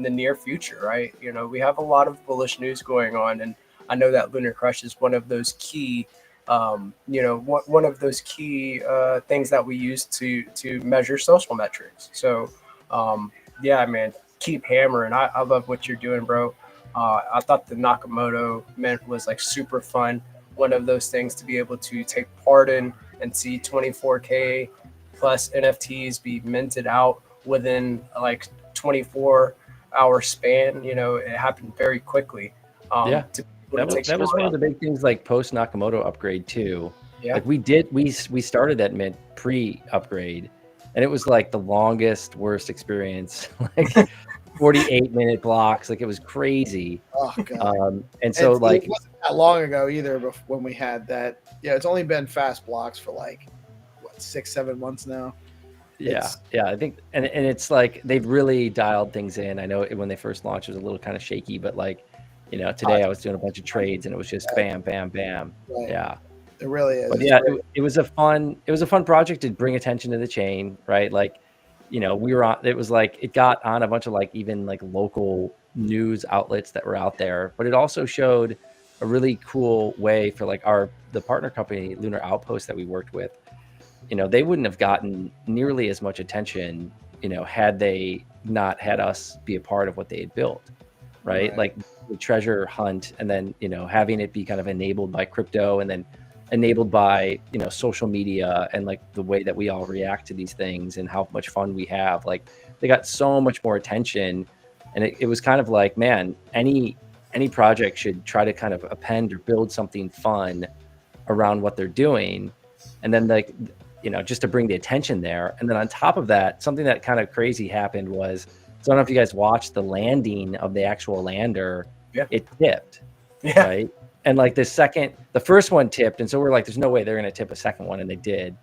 the near future, right? We have a lot of bullish news going on, and I know that Lunar Crush is one of those key one of those key things that we use to measure social metrics. So yeah, man, keep hammering. I love what you're doing, bro. I thought the Nakamoto Mint was like super fun. One of those things to be able to take part in and see 24K plus NFTs be minted out within like 24-hour span. It happened very quickly. Yeah. That was one of the big things, like post Nakamoto upgrade too. Yeah. Like we started that mint pre-upgrade, and it was like the longest, worst experience. Like 48-minute blocks, like it was crazy. Oh god. And so it like wasn't that long ago either when we had that. Yeah, it's only been fast blocks for like 6-7 months now. Yeah, I think, and it's like they've really dialed things in. I know when they first launched, it was a little kind of shaky, but like, today I was doing a bunch of trades and it was just bam, bam, bam. Right. Yeah, it really is. But yeah, it was a fun project to bring attention to the chain, right? Like, we were on, it was like, it got on a bunch of like even like local news outlets that were out there, but it also showed a really cool way for like the partner company, Lunar Outpost, that we worked with. They wouldn't have gotten nearly as much attention, had they not had us be a part of what they had built, right? Like the treasure hunt, and then, having it be kind of enabled by crypto, and then enabled by, social media, and like the way that we all react to these things and how much fun we have. Like they got so much more attention, and it was kind of like, man, any project should try to kind of append or build something fun around what they're doing. And then like, just to bring the attention there. And then on top of that, something that kind of crazy happened was, so I don't know if you guys watched the landing of the actual lander. Yeah. It tipped, Yeah. right? And like the first one tipped. And so we're like, there's no way they're going to tip a second one. And they did.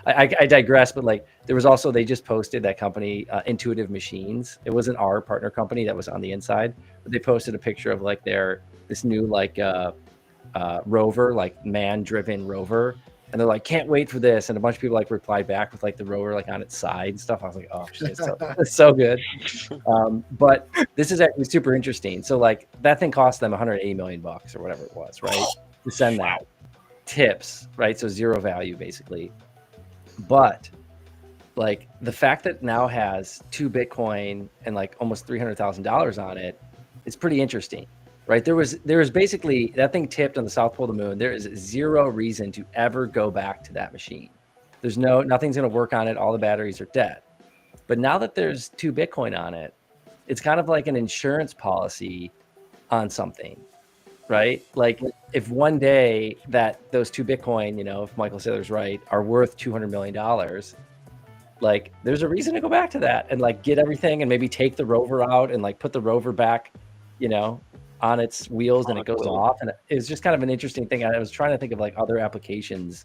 I digress, but like there was also, they just posted, that company, Intuitive Machines. It wasn't our partner company that was on the inside, but they posted a picture of like this new like rover, like man-driven rover, and they're like, can't wait for this. And a bunch of people like replied back with like the rover like on its side and stuff. I was like, oh shit, it's so good. But this is actually super interesting. So like that thing cost them $180 million or whatever it was, right, to send that. Tips, right? So zero value basically. But like the fact that now has 2 Bitcoin and like almost $300,000 on it, it's pretty interesting, right? There was basically, that thing tipped on the South Pole of the moon. There is zero reason to ever go back to that machine. There's nothing's going to work on it. All the batteries are dead. But now that there's 2 Bitcoin on it, it's kind of like an insurance policy on something, right? Like if one day that those 2 Bitcoin, if Michael Saylor's right, are worth $200 million, like there's a reason to go back to that and like get everything and maybe take the rover out and like put the rover back, on its wheels, and it goes off. And it's just kind of an interesting thing. I was trying to think of like other applications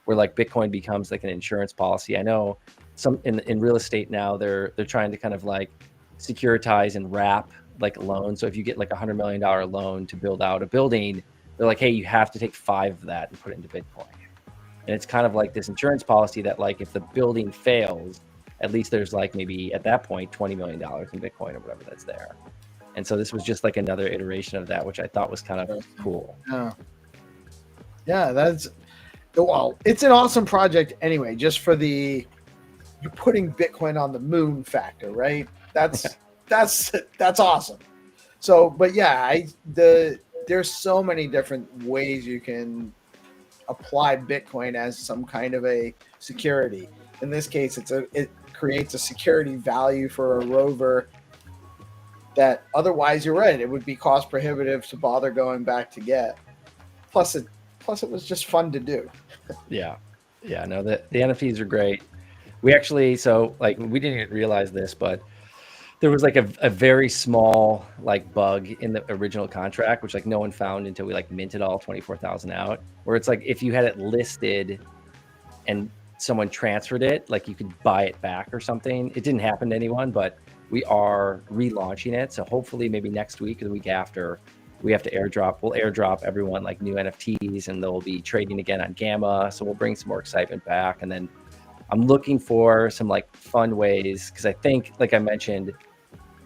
where like Bitcoin becomes like an insurance policy. I know some in real estate now, they're trying to kind of like securitize and wrap like a loan. So if you get like $100 million loan to build out a building, they're like, hey, you have to take 5 of that and put it into Bitcoin. And it's kind of like this insurance policy that like if the building fails, at least there's like maybe at that point $20 million in Bitcoin or whatever that's there. And so this was just like another iteration of that, which I thought was kind of cool. Yeah, it's an awesome project anyway, just for you're putting Bitcoin on the moon factor, right? That's awesome. So, but yeah, there's so many different ways you can apply Bitcoin as some kind of a security. In this case, it creates a security value for a rover that otherwise, you're right, it would be cost prohibitive to bother going back to get. Plus it was just fun to do. Yeah. No, the NFTs are great. We actually, so like we didn't realize this, but there was like a very small like bug in the original contract, which like no one found until we like minted all 24,000 out, where it's like if you had it listed and someone transferred it, like you could buy it back or something. It didn't happen to anyone, but we are relaunching it. So hopefully maybe next week or the week after, we have to airdrop. We'll airdrop everyone like new NFTs, and they'll be trading again on Gamma. So we'll bring some more excitement back. And then I'm looking for some like fun ways, because I think, like I mentioned,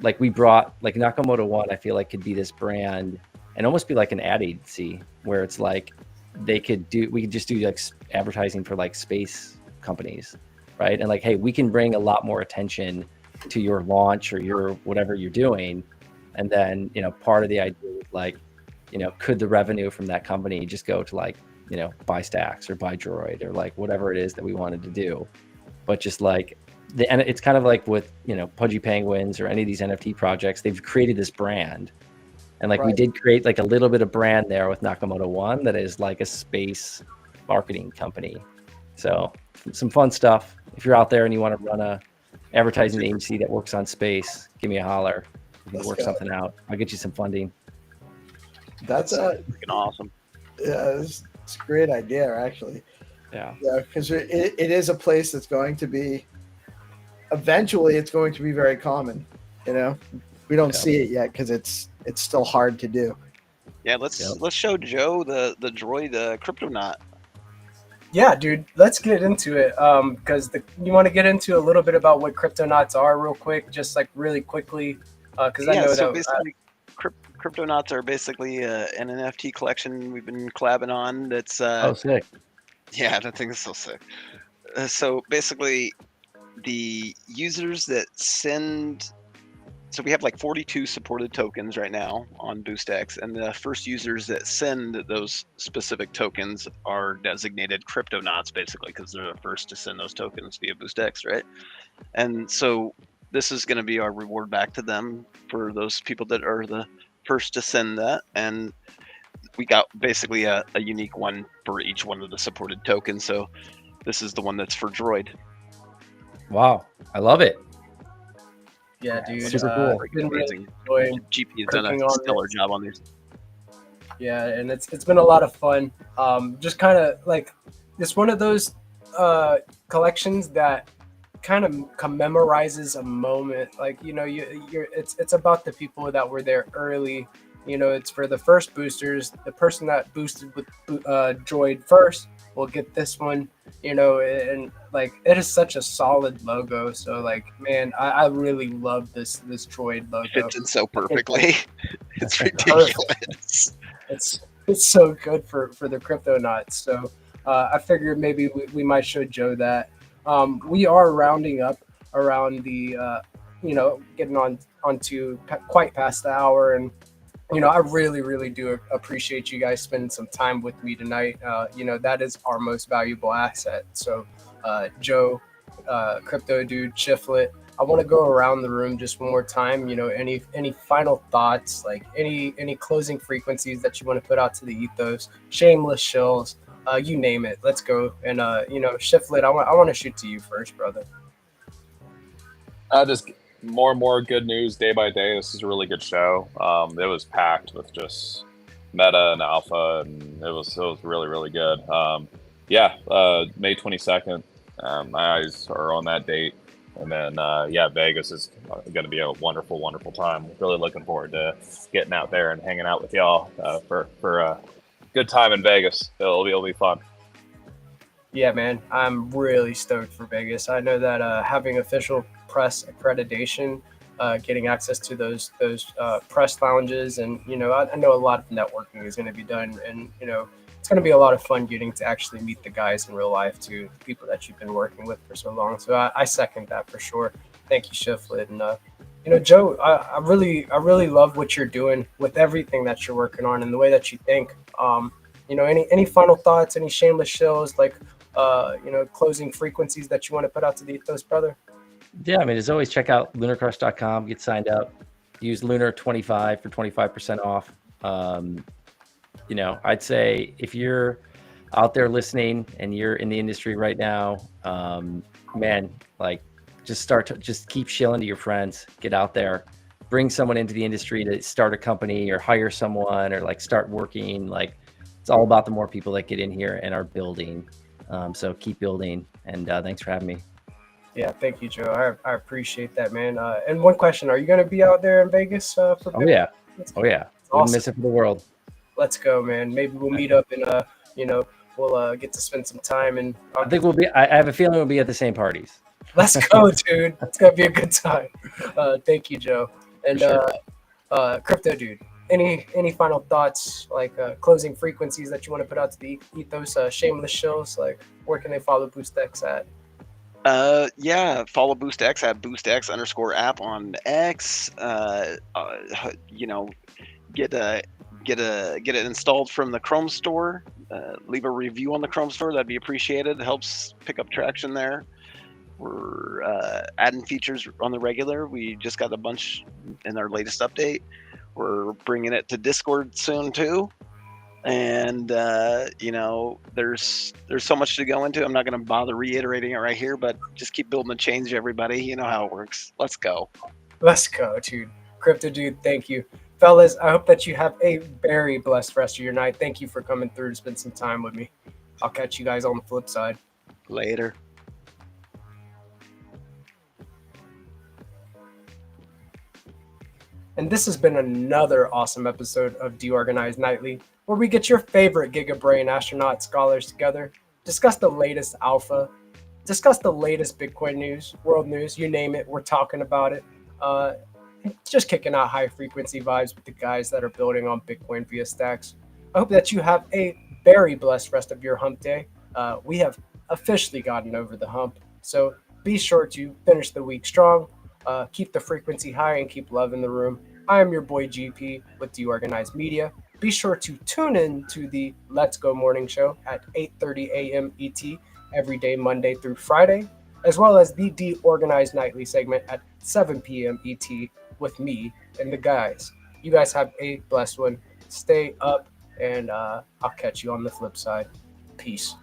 like we brought like Nakamoto One, I feel like could be this brand and almost be like an ad agency where it's like we could just do like advertising for like space companies, right? And like, hey, we can bring a lot more attention to your launch or your whatever you're doing. And then, part of the idea is like, could the revenue from that company just go to like, buy Stacks or buy Droid or like whatever it is that we wanted to do. But just like, and it's kind of like with, Pudgy Penguins or any of these NFT projects, they've created this brand. And like, we did create like a little bit of brand there with Nakamoto One that is like a space marketing company. So some fun stuff. If you're out there and you want to run a advertising agency that works on space, give me a holler. We can work something out. I'll get you some funding. That's freaking awesome. Yeah, it's a great idea, actually. Yeah, because it is a place that's going to be, eventually it's going to be very common. We don't see it yet because it's still hard to do. Yeah, let's show Joe the droid cryptonaut. Yeah, dude, let's get into it. Because you want to get into a little bit about what Cryptonauts are, real quick, just like really quickly, because I Yeah, know so that. basically, Cryptonauts are basically an NFT collection we've been collabing on. That's Oh, sick. yeah, that thing is so sick. So basically, the users that send. So we have like 42 supported tokens right now on BoostX, and the first users that send those specific tokens are designated Cryptonauts, basically, because they're the first to send those tokens via BoostX, right? And so this is going to be our reward back to them for those people that are the first to send that. And we got basically a unique one for each one of the supported tokens. So this is the one that's for Droid. Wow, I love it. Yeah, dude. Super cool. Been really Amazing. enjoying GP has done cooking a on stellar this. job on these. Yeah, and it's been a lot of fun. Just kind of like it's one of those collections that kind of commemorizes a moment. Like you're it's about the people that were there early. It's for the first boosters. The person that boosted with Droid first will get this one. And like it is such a solid logo. So like, man, I really love this Droid logo. Fits in so perfectly. It's Perfect. ridiculous. It's so good for the Cryptonauts. So I figured maybe we might show Joe that. We are rounding up around the getting onto quite past the hour, and I really do appreciate you guys spending some time with me tonight. That is our most valuable asset. So Joe, Crypto Dude, Chiflet, I want to go around the room just one more time. Any final thoughts, like any closing frequencies that you want to put out to the ethos, shameless shills, you name it. Let's go. And Shiflet, I want to shoot to you first, brother. Just more and more good news day by day. This is a really good show. It was packed with just meta and alpha, and it was really good. May 22nd. My eyes are on that date. And then, Vegas is going to be a wonderful time. Really looking forward to getting out there and hanging out with y'all for a good time in Vegas. It'll be fun. Yeah, man, I'm really stoked for Vegas. I know that having official press accreditation, getting access to those press lounges, and I know a lot of networking is going to be done, and it's going to be a lot of fun getting to actually meet the guys in real life too, the people that you've been working with for so long. So I second that for sure. Thank you, Shiflet. And Joe, I really love what you're doing with everything that you're working on and the way that you think. Any final thoughts, any shameless shows, like closing frequencies that you want to put out to the ethos, brother? Yeah, I mean, as always, check out lunarcrush.com, get signed up, use Lunar25 for 25% off. I'd say if you're out there listening and you're in the industry right now, man, like just keep shilling to your friends, get out there, bring someone into the industry to start a company or hire someone or like start working. Like it's all about the more people that get in here and are building. So keep building, and thanks for having me. Yeah, thank you, Joe. I appreciate that, man. And one question: are you going to be out there in Vegas for? Oh yeah, Awesome. Wouldn't miss it for the world. Let's go, man. Maybe we'll meet up and we'll get to spend some time. And I think we'll be. I have a feeling we'll be at the same parties. Let's go, dude. It's gonna be a good time. Thank you, Joe. And Sure. Crypto Dude, any final thoughts, like closing frequencies that you want to put out to the ethos, shameless shows? Like, where can they follow BoostX at? Follow BoostX at BoostX_app on X. Get it installed from the Chrome store. Leave a review on the Chrome store. That'd be appreciated. It helps pick up traction there. We're adding features on the regular. We just got a bunch in our latest update. We're bringing it to Discord soon too. And there's so much to go into. I'm not going to bother reiterating it right here, but just keep building the change, everybody. You know how it works. Let's go. Let's go, dude. Crypto Dude, thank you. Fellas, I hope that you have a very blessed rest of your night. Thank you for coming through to spend some time with me. I'll catch you guys on the flip side. Later. And this has been another awesome episode of DeOrganized Nightly, where we get your favorite Giga Brain Astronaut Scholars together discuss the latest alpha, discuss the latest Bitcoin news, world news, you name it, we're talking about it. Just kicking out high frequency vibes with the guys that are building on Bitcoin via stacks. I hope that you have a very blessed rest of your hump day. We have officially gotten over the hump, so be sure to finish the week strong, keep the frequency high, and keep love in the room. I am your boy GP with DeOrganized Media. Be sure to tune in to the Let's Go Morning Show at 8:30 a.m. ET every day, Monday through Friday, as well as the DeOrganized Nightly segment at 7 p.m. ET with me and the guys. You guys have a blessed one. Stay up, and I'll catch you on the flip side. Peace.